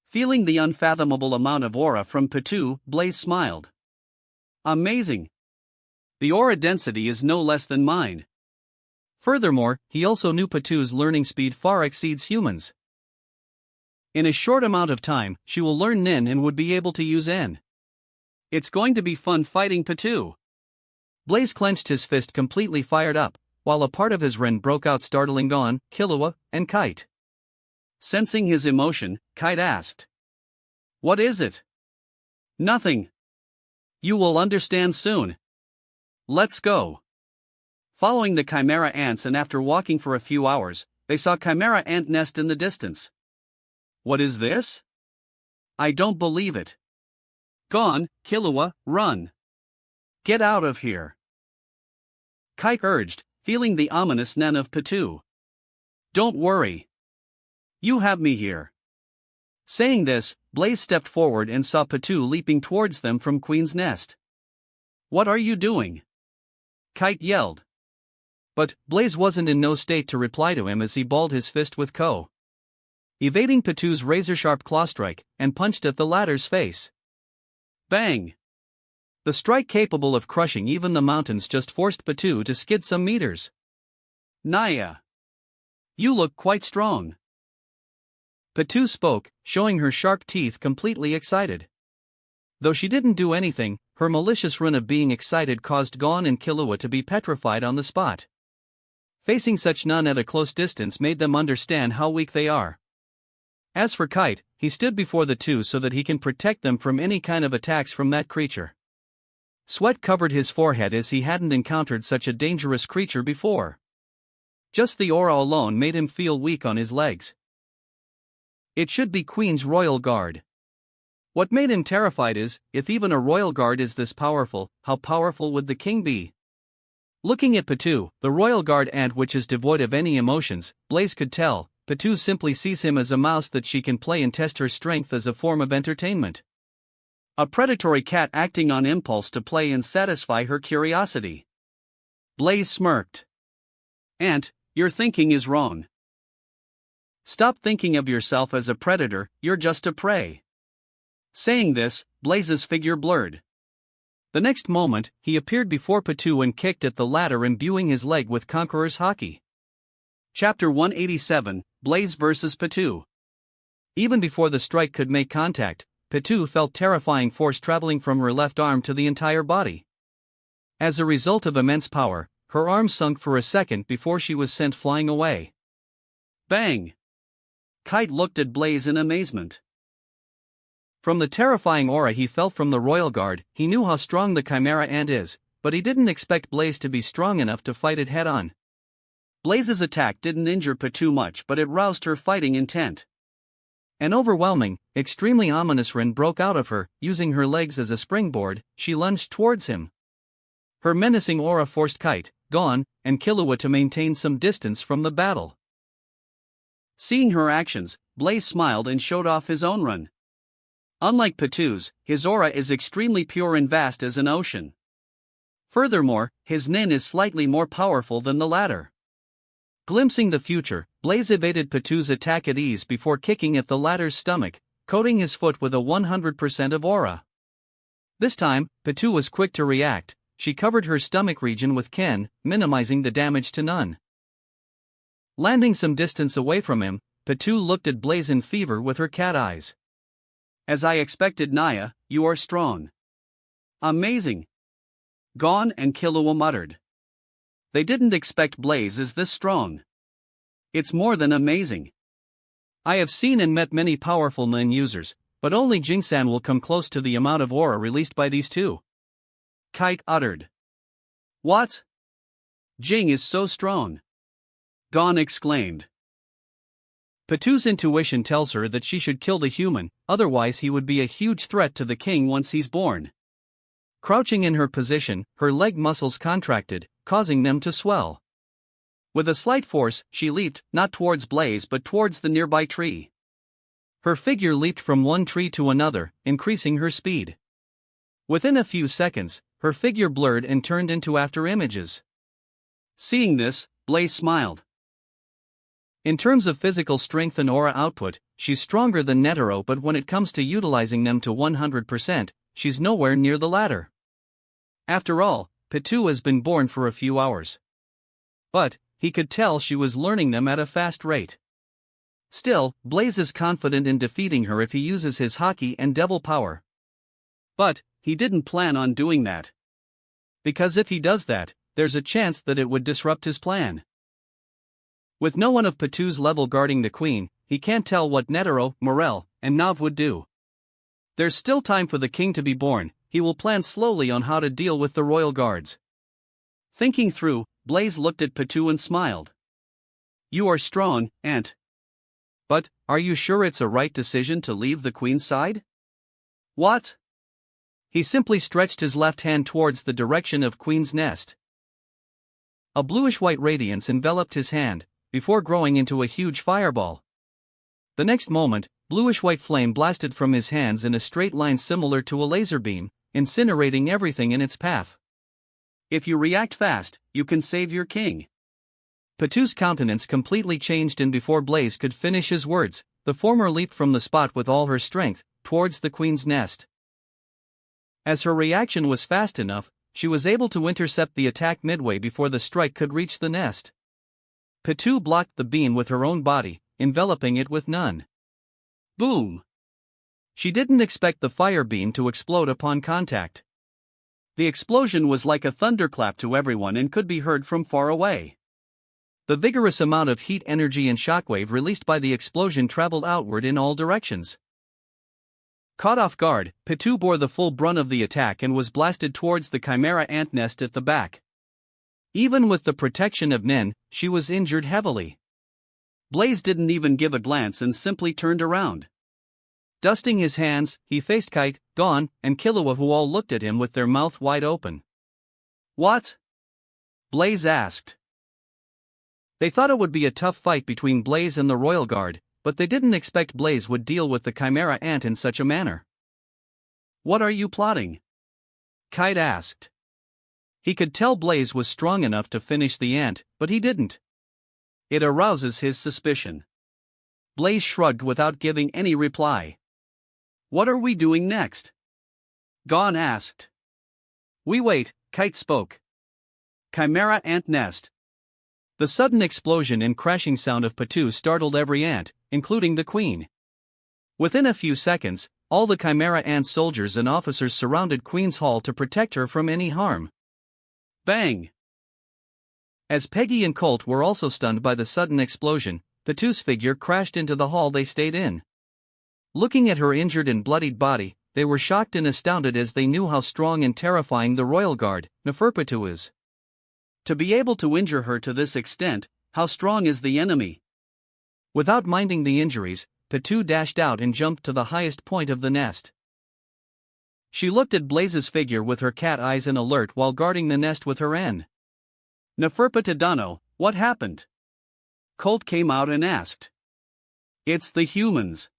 Feeling the unfathomable amount of aura from Pitou, Blaze smiled. Amazing. The aura density is no less than mine. Furthermore, he also knew Pitou's learning speed far exceeds humans. In a short amount of time, she will learn Nen and would be able to use En. It's going to be fun fighting Pitou. Blaze clenched his fist, completely fired up, while a part of his Ren broke out, startling Gon, Killua, and Kite. Sensing his emotion, Kite asked, "What is it?" "Nothing. You will understand soon. Let's go." Following the chimera ants, and after walking for a few hours, they saw chimera ant nest in the distance. What is this? I don't believe it. Gon, Killua, run. Get out of here. Kite urged, feeling the ominous Nen of Pitou. Don't worry. You have me here. Saying this, Blaze stepped forward and saw Pitou leaping towards them from Queen's nest. What are you doing? Kite yelled. But Blaze wasn't in no state to reply to him as he balled his fist with Ko, evading Pitou's razor-sharp claw strike, and punched at the latter's face. Bang! The strike, capable of crushing even the mountains, just forced Pitou to skid some meters. Naya, you look quite strong. Pitou spoke, showing her sharp teeth, completely excited. Though she didn't do anything, her malicious run of being excited caused Gon and Killua to be petrified on the spot. Facing such none at a close distance made them understand how weak they are. As for Kite, he stood before the two so that he can protect them from any kind of attacks from that creature. Sweat covered his forehead as he hadn't encountered such a dangerous creature before. Just the aura alone made him feel weak on his legs. It should be Queen's royal guard. What made him terrified is, if even a royal guard is this powerful, how powerful would the king be? Looking at Pitou, the royal guard ant which is devoid of any emotions, Blaze could tell, Pitou simply sees him as a mouse that she can play and test her strength as a form of entertainment. A predatory cat acting on impulse to play and satisfy her curiosity. Blaze smirked. Ant, your thinking is wrong. Stop thinking of yourself as a predator, you're just a prey. Saying this, Blaze's figure blurred. The next moment, he appeared before Pitou and kicked at the latter, imbuing his leg with Conqueror's Haki. Chapter 187, Blaze vs. Pitou. Even before the strike could make contact, Pitou felt terrifying force traveling from her left arm to the entire body. As a result of immense power, her arm sunk for a second before she was sent flying away. Bang! Kite looked at Blaze in amazement. From the terrifying aura he felt from the royal guard, he knew how strong the chimera ant is, but he didn't expect Blaze to be strong enough to fight it head-on. Blaze's attack didn't injure Pitou much, but it roused her fighting intent. An overwhelming, extremely ominous rin broke out of her. Using her legs as a springboard, she lunged towards him. Her menacing aura forced Kite, Gon, and Killua to maintain some distance from the battle. Seeing her actions, Blaze smiled and showed off his own run. Unlike Patu's, his aura is extremely pure and vast as an ocean. Furthermore, his nin is slightly more powerful than the latter. Glimpsing the future, Blaze evaded Patu's attack at ease before kicking at the latter's stomach, coating his foot with a 100% of aura. This time, Patu was quick to react. She covered her stomach region with Ken, minimizing the damage to none. Landing some distance away from him, Patu looked at Blaze in fever with her cat eyes. As I expected, Naya, you are strong. Amazing. Gon and Killua muttered. They didn't expect Blaze is this strong. It's more than amazing. I have seen and met many powerful nin users, but only Jingsan will come close to the amount of aura released by these two. Kite uttered. What? Jing is so strong. Gon exclaimed. Patu's intuition tells her that she should kill the human, otherwise he would be a huge threat to the king once he's born. Crouching in her position, her leg muscles contracted, causing them to swell. With a slight force, she leaped, not towards Blaze but towards the nearby tree. Her figure leaped from one tree to another, increasing her speed. Within a few seconds, her figure blurred and turned into after images. Seeing this, Blaze smiled. In terms of physical strength and aura output, she's stronger than Netero, but when it comes to utilizing them to 100%, she's nowhere near the latter. After all, Patu has been born for a few hours. But he could tell she was learning them at a fast rate. Still, Blaze is confident in defeating her if he uses his Haki and Devil power. But he didn't plan on doing that. Because if he does that, there's a chance that it would disrupt his plan. With no one of Patu's level guarding the queen, he can't tell what Netero, Morel, and Nav would do. There's still time for the king to be born. He will plan slowly on how to deal with the royal guards. Thinking through, Blaze looked at Patu and smiled. You are strong, Aunt. But, are you sure it's a right decision to leave the queen's side? What? He simply stretched his left hand towards the direction of Queen's Nest. A bluish-white radiance enveloped his hand, before growing into a huge fireball. The next moment, bluish-white flame blasted from his hands in a straight line similar to a laser beam, incinerating everything in its path. If you react fast, you can save your king. Patu's countenance completely changed, and before Blaze could finish his words, the former leaped from the spot with all her strength, towards the Queen's Nest. As her reaction was fast enough, she was able to intercept the attack midway before the strike could reach the nest. Patu blocked the beam with her own body, enveloping it with none. Boom! She didn't expect the fire beam to explode upon contact. The explosion was like a thunderclap to everyone and could be heard from far away. The vigorous amount of heat energy and shockwave released by the explosion traveled outward in all directions. Caught off guard, Patu bore the full brunt of the attack and was blasted towards the chimera ant nest at the back. Even with the protection of Nen, she was injured heavily. Blaze didn't even give a glance and simply turned around. Dusting his hands, he faced Kite, Gon, and Killua, who all looked at him with their mouth wide open. What? Blaze asked. They thought it would be a tough fight between Blaze and the Royal Guard, but they didn't expect Blaze would deal with the chimera ant in such a manner. What are you plotting? Kite asked. He could tell Blaze was strong enough to finish the ant, but he didn't. It arouses his suspicion. Blaze shrugged without giving any reply. What are we doing next? Gon asked. We wait, Kite spoke. Chimera ant nest. The sudden explosion and crashing sound of Patu startled every ant, including the queen. Within a few seconds, all the chimera ant soldiers and officers surrounded Queen's Hall to protect her from any harm. Bang! As Peggy and Colt were also stunned by the sudden explosion, Patu's figure crashed into the hall they stayed in. Looking at her injured and bloodied body, they were shocked and astounded as they knew how strong and terrifying the Royal Guard, Neferpatu, is. To be able to injure her to this extent, how strong is the enemy? Without minding the injuries, Pitou dashed out and jumped to the highest point of the nest. She looked at Blaze's figure with her cat eyes and alert while guarding the nest with her N. Neferpitadano, what happened? Colt came out and asked. It's the humans.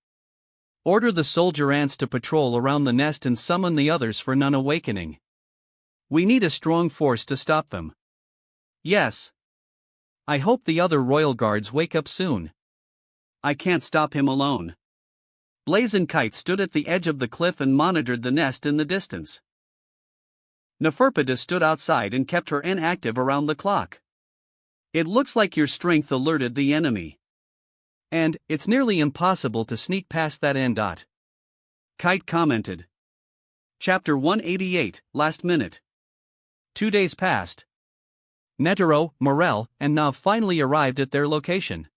Order the soldier ants to patrol around the nest and summon the others for non-awakening. We need a strong force to stop them. Yes. I hope the other royal guards wake up soon. I can't stop him alone. Blaze and Kite stood at the edge of the cliff and monitored the nest in the distance. Neferpida stood outside and kept her N active around the clock. It looks like your strength alerted the enemy. And it's nearly impossible to sneak past that N. Kite commented. Chapter 188, Last Minute. 2 days passed. Netero, Morel, and Nav finally arrived at their location.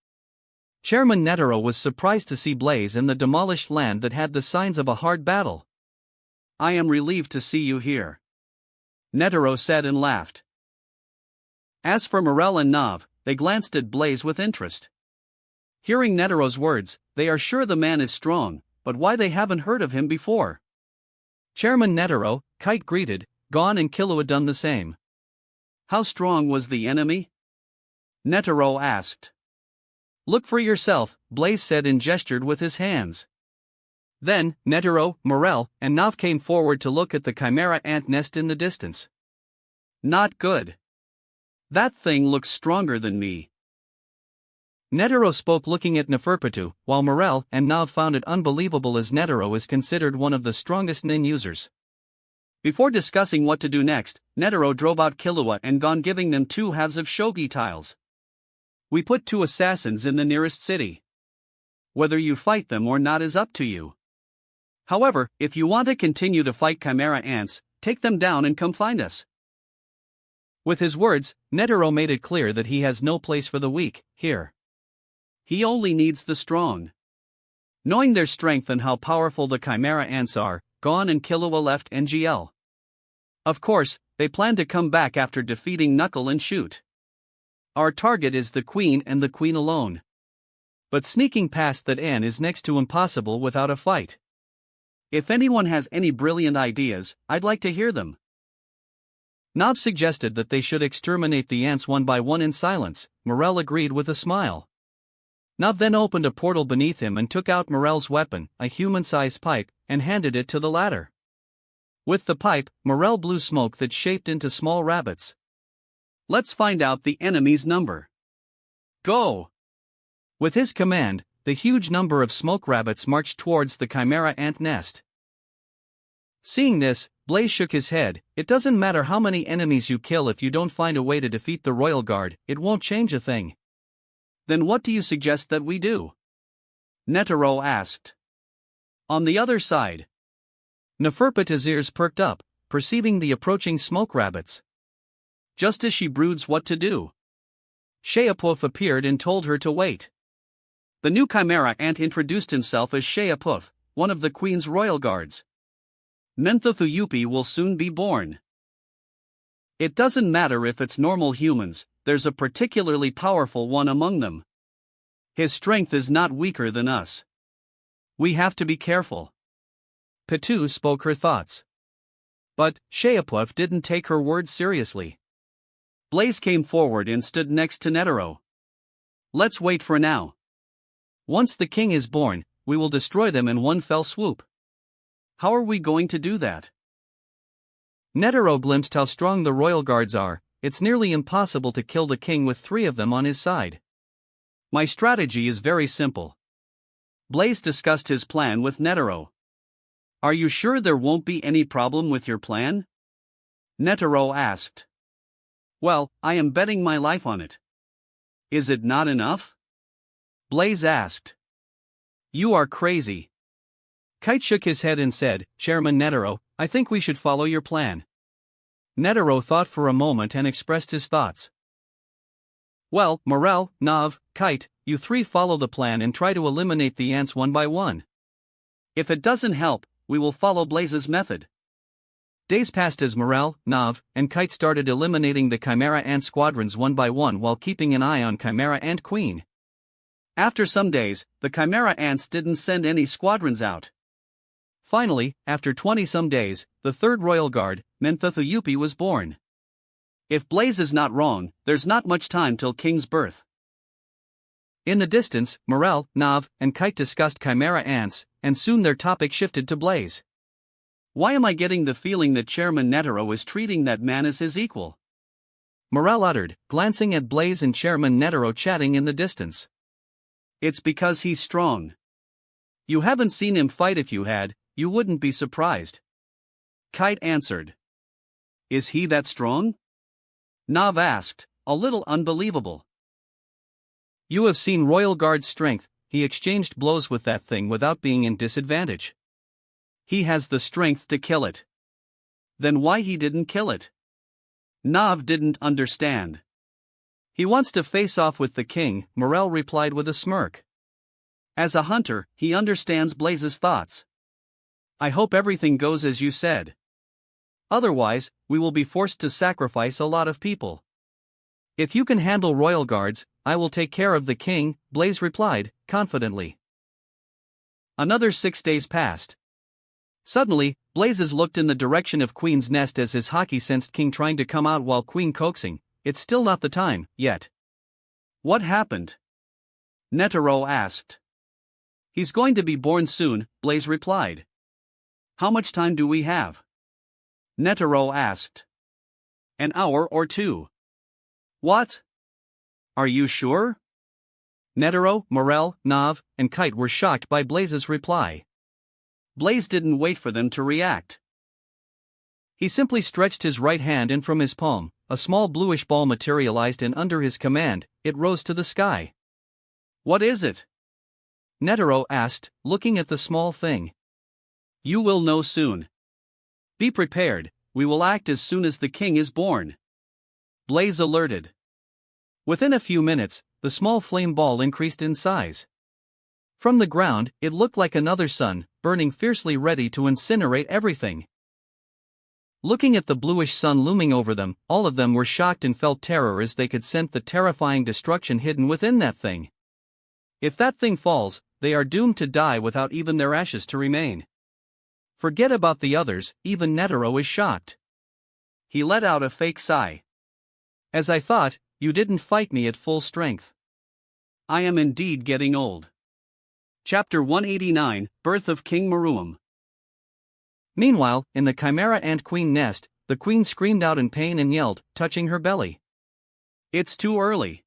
Chairman Netero was surprised to see Blaze in the demolished land that had the signs of a hard battle. I am relieved to see you here, Netero said and laughed. As for Morel and Nav, they glanced at Blaze with interest. Hearing Netero's words, they are sure the man is strong, but why they haven't heard of him before? Chairman Netero, Kite greeted, Gon and Killua done the same. How strong was the enemy? Netero asked. Look for yourself, Blaze said and gestured with his hands. Then, Netero, Morel, and Nav came forward to look at the chimera ant nest in the distance. Not good. That thing looks stronger than me. Netero spoke looking at Neferpitou, while Morel and Nav found it unbelievable as Netero is considered one of the strongest nin users. Before discussing what to do next, Netero drove out Killua and Gon, giving them 2 halves of shogi tiles. We put 2 assassins in the nearest city. Whether you fight them or not is up to you. However, if you want to continue to fight chimera ants, take them down and come find us. With his words, Netero made it clear that he has no place for the weak here. He only needs the strong. Knowing their strength and how powerful the chimera ants are, Gon and Killua left NGL. Of course, they plan to come back after defeating Knuckle and Shoot. Our target is the Queen and the Queen alone. But sneaking past that N is next to impossible without a fight. If anyone has any brilliant ideas, I'd like to hear them. Nob suggested that they should exterminate the ants one by one in silence. Morel agreed with a smile. Nob then opened a portal beneath him and took out Morel's weapon, a human-sized pipe, and handed it to the latter. With the pipe, Morel blew smoke that shaped into small rabbits. Let's find out the enemy's number. Go! With his command, the huge number of smoke rabbits marched towards the chimera ant nest. Seeing this, Blaze shook his head. It doesn't matter how many enemies you kill if you don't find a way to defeat the royal guard, it won't change a thing. Then what do you suggest that we do? Netero asked. On the other side. Neferpita's ears perked up, perceiving the approaching smoke rabbits. Just as she broods what to do, Sheapuf appeared and told her to wait. The new chimera ant introduced himself as Sheapuf, one of the Queen's royal guards. Menthothuupi will soon be born. It doesn't matter if it's normal humans, there's a particularly powerful one among them. His strength is not weaker than us. We have to be careful. Pitou spoke her thoughts. But Sheapuf didn't take her words seriously. Blaze came forward and stood next to Netero. Let's wait for now. Once the king is born, we will destroy them in one fell swoop. How are we going to do that? Netero glimpsed how strong the royal guards are. It's nearly impossible to kill the king with 3 of them on his side. My strategy is very simple. Blaze discussed his plan with Netero. Are you sure there won't be any problem with your plan? Netero asked. Well, I am betting my life on it. Is it not enough? Blaze asked. You are crazy. Kite shook his head and said, Chairman Netero, I think we should follow your plan. Netero thought for a moment and expressed his thoughts. Well, Morel, Nav, Kite, you 3 follow the plan and try to eliminate the ants one by one. If it doesn't help, we will follow Blaze's method. Days passed as Morel, Nav, and Kite started eliminating the chimera ant squadrons one by one while keeping an eye on chimera ant Queen. After some days, the Chimera ants didn't send any squadrons out. Finally, after 20-some days, the third royal guard, Menthothoeupi, was born. If Blaze is not wrong, there's not much time till King's birth. In the distance, Morel, Nav, and Kite discussed Chimera ants, and soon their topic shifted to Blaze. Why am I getting the feeling that Chairman Netero is treating that man as his equal? Morel uttered, glancing at Blaze and Chairman Netero chatting in the distance. It's because he's strong. You haven't seen him fight. If you had, you wouldn't be surprised. Kite answered. Is he that strong? Nav asked, a little unbelievable. You have seen Royal Guard's strength. He exchanged blows with that thing without being in disadvantage. He has the strength to kill it. Then why he didn't kill it? Nav didn't understand. He wants to face off with the king, Morel replied with a smirk. As a hunter, he understands Blaze's thoughts. I hope everything goes as you said. Otherwise, we will be forced to sacrifice a lot of people. If you can handle royal guards, I will take care of the king, Blaze replied, confidently. Another 6 days passed. Suddenly, Blazes looked in the direction of Queen's nest as his hockey sensed King trying to come out while Queen coaxing, it's still not the time, yet. What happened? Netero asked. He's going to be born soon, Blaze replied. How much time do we have? Netero asked. An hour or two. What? Are you sure? Netero, Morel, Nav, and Kite were shocked by Blaze's reply. Blaze didn't wait for them to react. He simply stretched his right hand and from his palm, a small bluish ball materialized and under his command, it rose to the sky. What is it? Netero asked, looking at the small thing. You will know soon. Be prepared, we will act as soon as the king is born. Blaze alerted. Within a few minutes, the small flame ball increased in size. From the ground, it looked like another sun, burning fiercely ready to incinerate everything. Looking at the bluish sun looming over them, all of them were shocked and felt terror as they could sense the terrifying destruction hidden within that thing. If that thing falls, they are doomed to die without even their ashes to remain. Forget about the others, even Netero is shocked. He let out a fake sigh. As I thought, you didn't fight me at full strength. I am indeed getting old. Chapter 189, Birth of King Maruam. Meanwhile, in the Chimera ant queen nest, the queen screamed out in pain and yelled, touching her belly. It's too early.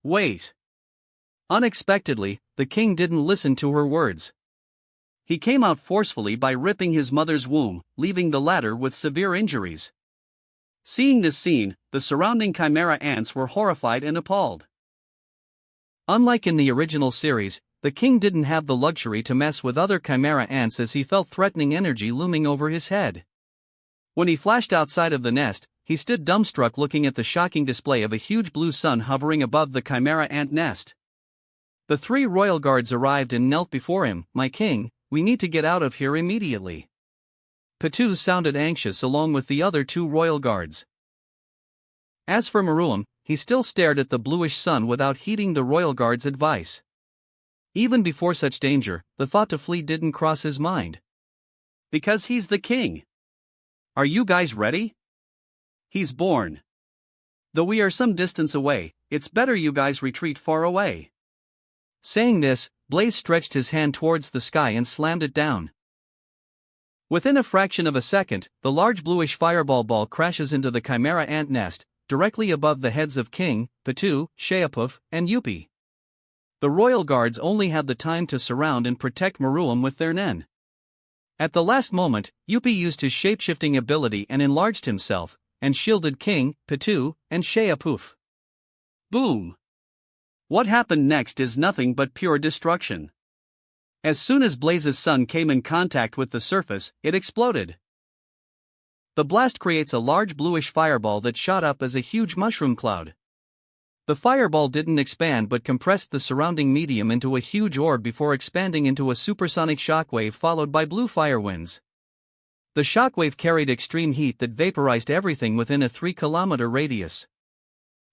Wait. Unexpectedly, the king didn't listen to her words. He came out forcefully by ripping his mother's womb, leaving the latter with severe injuries. Seeing this scene, the surrounding Chimera ants were horrified and appalled. Unlike in the original series, the king didn't have the luxury to mess with other Chimera ants as he felt threatening energy looming over his head. When he flashed outside of the nest, he stood dumbstruck looking at the shocking display of a huge blue sun hovering above the Chimera ant nest. The 3 royal guards arrived and knelt before him. My king, we need to get out of here immediately. Petu sounded anxious along with the other 2 royal guards. As for Maruam, he still stared at the bluish sun without heeding the royal guard's advice. Even before such danger, the thought to flee didn't cross his mind. Because he's the king. Are you guys ready? He's born. Though we are some distance away, it's better you guys retreat far away. Saying this, Blaze stretched his hand towards the sky and slammed it down. Within a fraction of a second, the large bluish fireball ball crashes into the Chimera ant nest, directly above the heads of King, Petu, Sheapuf, and Yupi. The royal guards only had the time to surround and protect Maruam with their nen. At the last moment, Yupi used his shapeshifting ability and enlarged himself, and shielded King, Petu, and Sheapuf. Boom! What happened next is nothing but pure destruction. As soon as Blaze's sun came in contact with the surface, it exploded. The blast creates a large bluish fireball that shot up as a huge mushroom cloud. The fireball didn't expand but compressed the surrounding medium into a huge orb before expanding into a supersonic shockwave followed by blue fire winds. The shockwave carried extreme heat that vaporized everything within a 3-kilometer radius.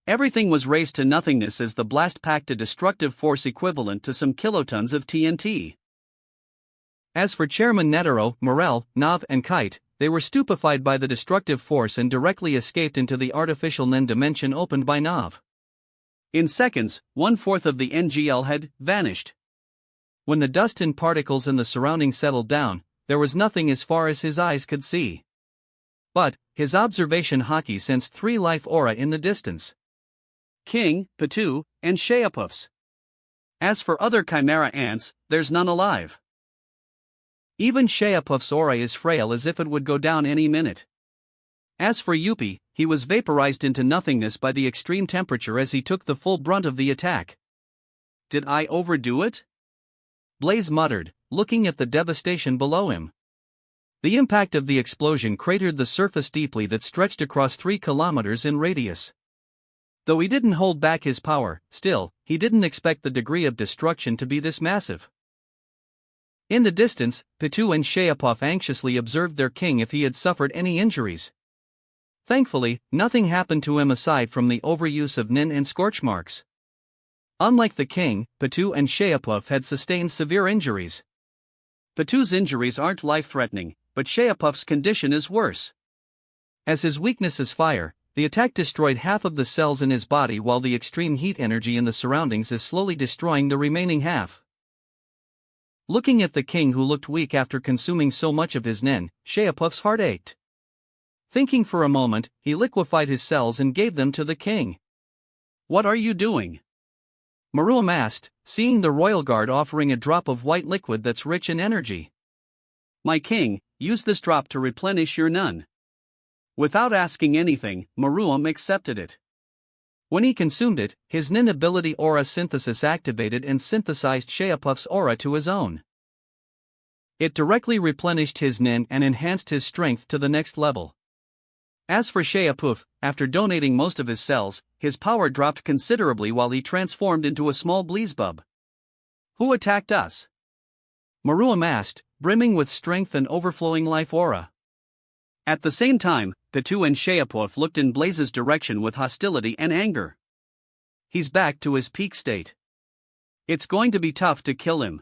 Everything was razed to nothingness as the blast packed a destructive force equivalent to some kilotons of TNT. As for Chairman Netero, Morel, Nav, and Kite, they were stupefied by the destructive force and directly escaped into the artificial Nen dimension opened by Nav. In seconds, 1/4 of the NGL had vanished. When the dust and particles in the surroundings settled down, there was nothing as far as his eyes could see. But his observation Haki sensed 3 life aura in the distance: King, Patu, and Sheapuffs. As for other chimera ants, there's none alive. Even Sheapuff's aura is frail, as if it would go down any minute. As for Yuppie, he was vaporized into nothingness by the extreme temperature as he took the full brunt of the attack. Did I overdo it? Blaze muttered, looking at the devastation below him. The impact of the explosion cratered the surface deeply that stretched across 3 kilometers in radius. Though he didn't hold back his power, still, he didn't expect the degree of destruction to be this massive. In the distance, Patu and Sheapuff anxiously observed their king if he had suffered any injuries. Thankfully, nothing happened to him aside from the overuse of Nin and scorch marks. Unlike the king, Patu and Sheapuff had sustained severe injuries. Patu's injuries aren't life-threatening, but Sheapuff's condition is worse. As his weakness is fire, the attack destroyed half of the cells in his body, while the extreme heat energy in the surroundings is slowly destroying the remaining half. Looking at the king, who looked weak after consuming so much of his Nen, Sheapuff's heart ached. Thinking for a moment, he liquefied his cells and gave them to the king. "What are you doing?" Maruam asked, seeing the royal guard offering a drop of white liquid that's rich in energy. "My king, use this drop to replenish your Nun." Without asking anything, Maruam accepted it. When he consumed it, his Nin ability aura synthesis activated and synthesized Sheapuff's aura to his own. It directly replenished his Nin and enhanced his strength to the next level. As for Sheapuff, after donating most of his cells, his power dropped considerably while he transformed into a small Bleezebub. "Who attacked us?" Maruam asked, brimming with strength and overflowing life aura. At the same time, Patu and Sheapuff looked in Blaze's direction with hostility and anger. "He's back to his peak state. It's going to be tough to kill him,"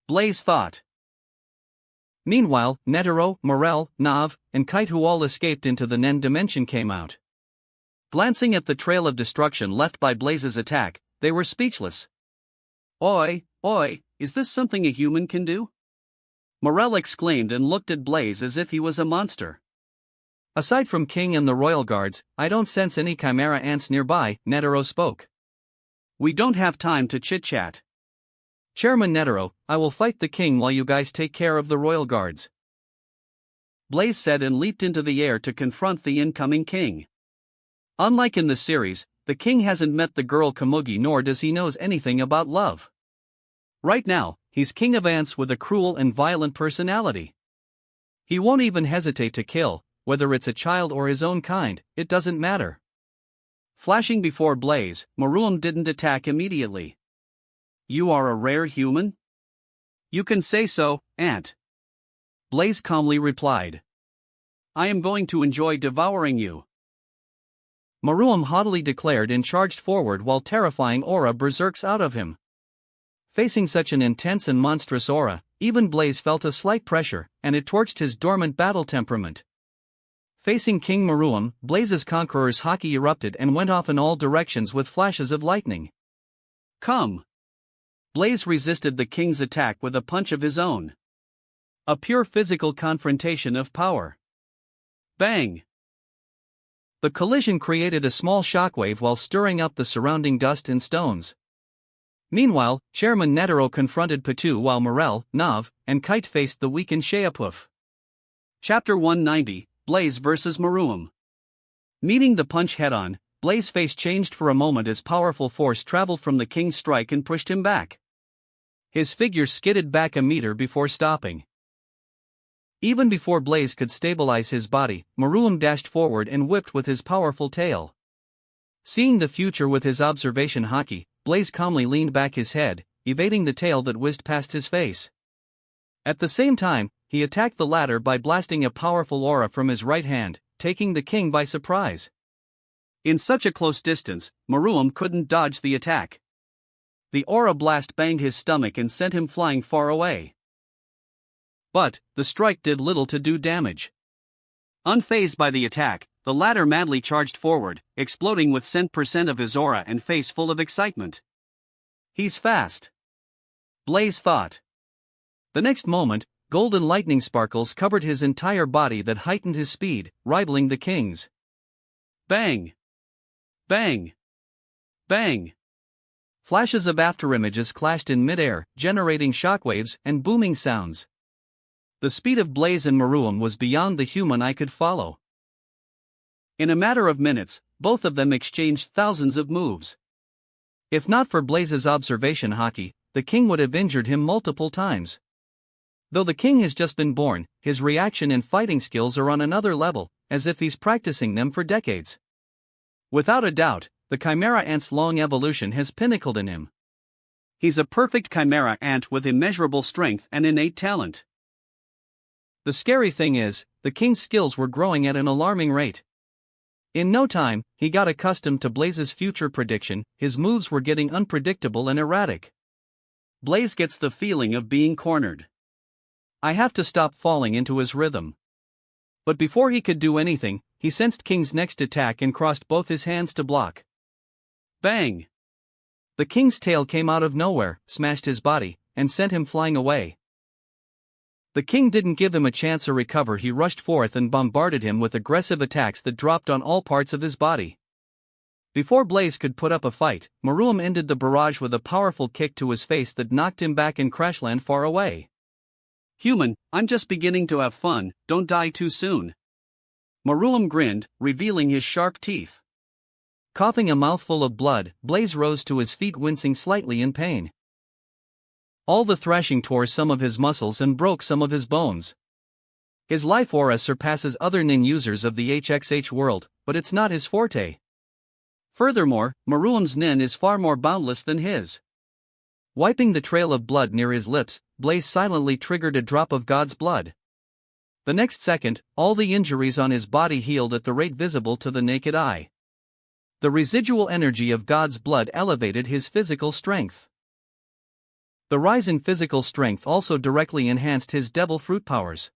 Blaze thought. Meanwhile, Netero, Morel, Nav, and Kite, who all escaped into the Nen dimension, came out. Glancing at the trail of destruction left by Blaze's attack, they were speechless. Oi, is this something a human can do?" Morel exclaimed and looked at Blaze as if he was a monster. "Aside from King and the royal guards, I don't sense any chimera ants nearby," Netero spoke. "We don't have time to chit-chat. Chairman Netero, I will fight the king while you guys take care of the royal guards," Blaze said and leaped into the air to confront the incoming king. Unlike in the series, the king hasn't met the girl Komugi, nor does he knows anything about love. Right now, he's king of ants with a cruel and violent personality. He won't even hesitate to kill, whether it's a child or his own kind, it doesn't matter. Flashing before Blaze, Maruam didn't attack immediately. "You are a rare human?" "You can say so, Ant," Blaze calmly replied. "I am going to enjoy devouring you," Maruam haughtily declared and charged forward while terrifying aura berserks out of him. Facing such an intense and monstrous aura, even Blaze felt a slight pressure, and it torched his dormant battle temperament. Facing King Maruam, Blaze's conqueror's Haki erupted and went off in all directions with flashes of lightning. "Come!" Blaze resisted the king's attack with a punch of his own. A pure physical confrontation of power. Bang! The collision created a small shockwave while stirring up the surrounding dust and stones. Meanwhile, Chairman Netero confronted Patu while Morel, Nav, and Kite faced the weakened Sheapuff. Chapter 190, Blaze vs. Maruam. Meeting the punch head-on, Blaze's face changed for a moment as powerful force traveled from the king's strike and pushed him back. His figure skidded back a meter before stopping. Even before Blaze could stabilize his body, Maruam dashed forward and whipped with his powerful tail. Seeing the future with his observation Haki, Blaze calmly leaned back his head, evading the tail that whizzed past his face. At the same time, he attacked the latter by blasting a powerful aura from his right hand, taking the king by surprise. In such a close distance, Maruam couldn't dodge the attack. The aura blast banged his stomach and sent him flying far away. But the strike did little to do damage. Unfazed by the attack, the latter madly charged forward, exploding with % of his aura and face full of excitement. He's fast, Blaze thought. The next moment, golden lightning sparkles covered his entire body that heightened his speed, rivaling the king's. Bang! Bang! Bang! Flashes of afterimages clashed in midair, generating shockwaves and booming sounds. The speed of Blaze and Maruam was beyond the human eye could follow. In a matter of minutes, both of them exchanged thousands of moves. If not for Blaze's observation hockey, the king would have injured him multiple times. Though the king has just been born, his reaction and fighting skills are on another level, as if he's practicing them for decades. Without a doubt, the Chimera Ant's long evolution has pinnacled in him. He's a perfect Chimera Ant with immeasurable strength and innate talent. The scary thing is, the king's skills were growing at an alarming rate. In no time, he got accustomed to Blaze's future prediction. His moves were getting unpredictable and erratic. Blaze gets the feeling of being cornered. I have to stop falling into his rhythm. But before he could do anything, he sensed King's next attack and crossed both his hands to block. Bang! The king's tail came out of nowhere, smashed his body, and sent him flying away. The king didn't give him a chance to recover. He rushed forth and bombarded him with aggressive attacks that dropped on all parts of his body. Before Blaze could put up a fight, Maruam ended the barrage with a powerful kick to his face that knocked him back and crashland far away. Human, I'm just beginning to have fun, don't die too soon. Maruam grinned, revealing his sharp teeth. Coughing a mouthful of blood, Blaze rose to his feet, wincing slightly in pain. All the thrashing tore some of his muscles and broke some of his bones. His life aura surpasses other Nin users of the HXH world, but it's not his forte. Furthermore, Maruam's Nin is far more boundless than his. Wiping the trail of blood near his lips, Blaze silently triggered a drop of God's blood. The next second, all the injuries on his body healed at the rate visible to the naked eye. The residual energy of God's blood elevated his physical strength. The rise in physical strength also directly enhanced his devil fruit powers.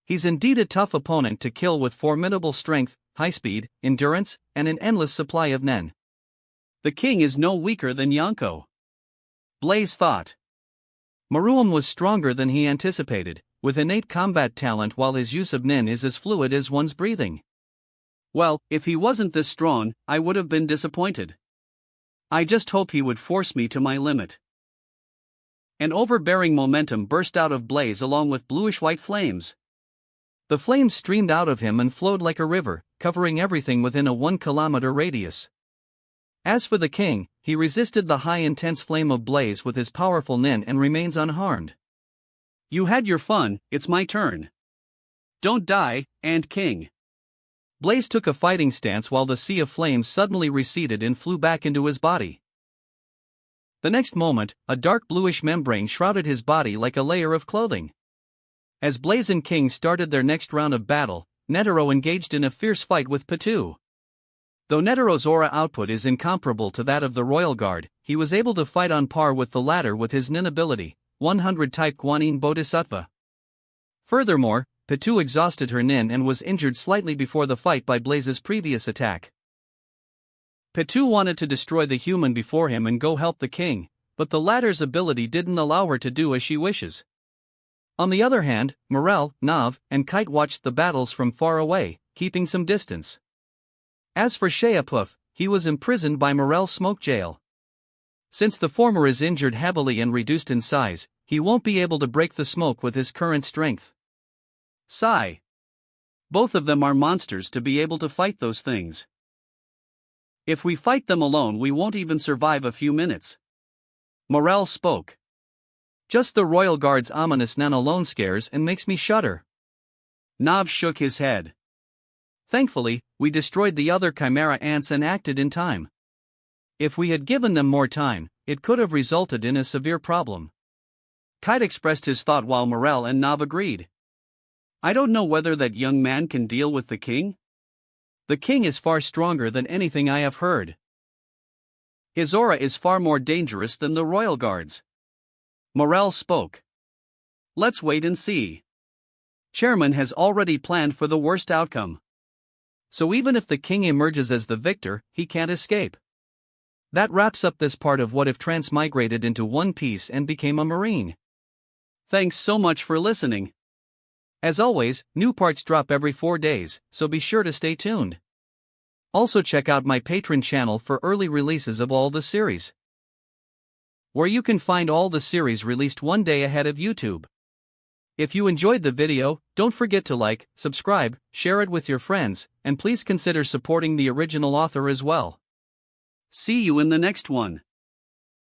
He's indeed a tough opponent to kill with formidable strength, high speed, endurance, and an endless supply of Nen. The king is no weaker than Yonko, Blaze thought. Maruam was stronger than he anticipated, with innate combat talent, while his use of Nen is as fluid as one's breathing. Well, if he wasn't this strong, I would have been disappointed. I just hope he would force me to my limit. An overbearing momentum burst out of Blaze along with bluish-white flames. The flames streamed out of him and flowed like a river, covering everything within a 1-kilometer radius. As for the king, he resisted the high-intense flame of Blaze with his powerful Nin and remains unharmed. You had your fun, it's my turn. Don't die, Ant King. Blaze took a fighting stance while the sea of flames suddenly receded and flew back into his body. The next moment, a dark bluish membrane shrouded his body like a layer of clothing. As Blaze and King started their next round of battle, Netero engaged in a fierce fight with Patu. Though Netero's aura output is incomparable to that of the Royal Guard, he was able to fight on par with the latter with his Nin ability, 100 type Guanyin Bodhisattva. Furthermore, Patu exhausted her Nin and was injured slightly before the fight by Blaze's previous attack. Patu wanted to destroy the human before him and go help the king, but the latter's ability didn't allow her to do as she wishes. On the other hand, Morel, Nav, and Kite watched the battles from far away, keeping some distance. As for Sheapuf, he was imprisoned by Morel's smoke jail. Since the former is injured heavily and reduced in size, he won't be able to break the smoke with his current strength. Sigh. Both of them are monsters to be able to fight those things. If we fight them alone, we won't even survive a few minutes. Morel spoke. Just the Royal Guard's ominous Nen alone scares and makes me shudder. Nav shook his head. Thankfully, we destroyed the other Chimera Ants and acted in time. If we had given them more time, it could have resulted in a severe problem. Kite expressed his thought while Morel and Nav agreed. I don't know whether that young man can deal with the king. The king is far stronger than anything I have heard. His aura is far more dangerous than the royal guards. Morel spoke. Let's wait and see. Chairman has already planned for the worst outcome. So even if the king emerges as the victor, he can't escape. That wraps up this part of What If Transmigrated into One Piece and became a Marine. Thanks so much for listening. As always, new parts drop every 4 days, so be sure to stay tuned. Also check out my Patreon channel for early releases of all the series, where you can find all the series released one day ahead of YouTube. If you enjoyed the video, don't forget to like, subscribe, share it with your friends, and please consider supporting the original author as well. See you in the next one.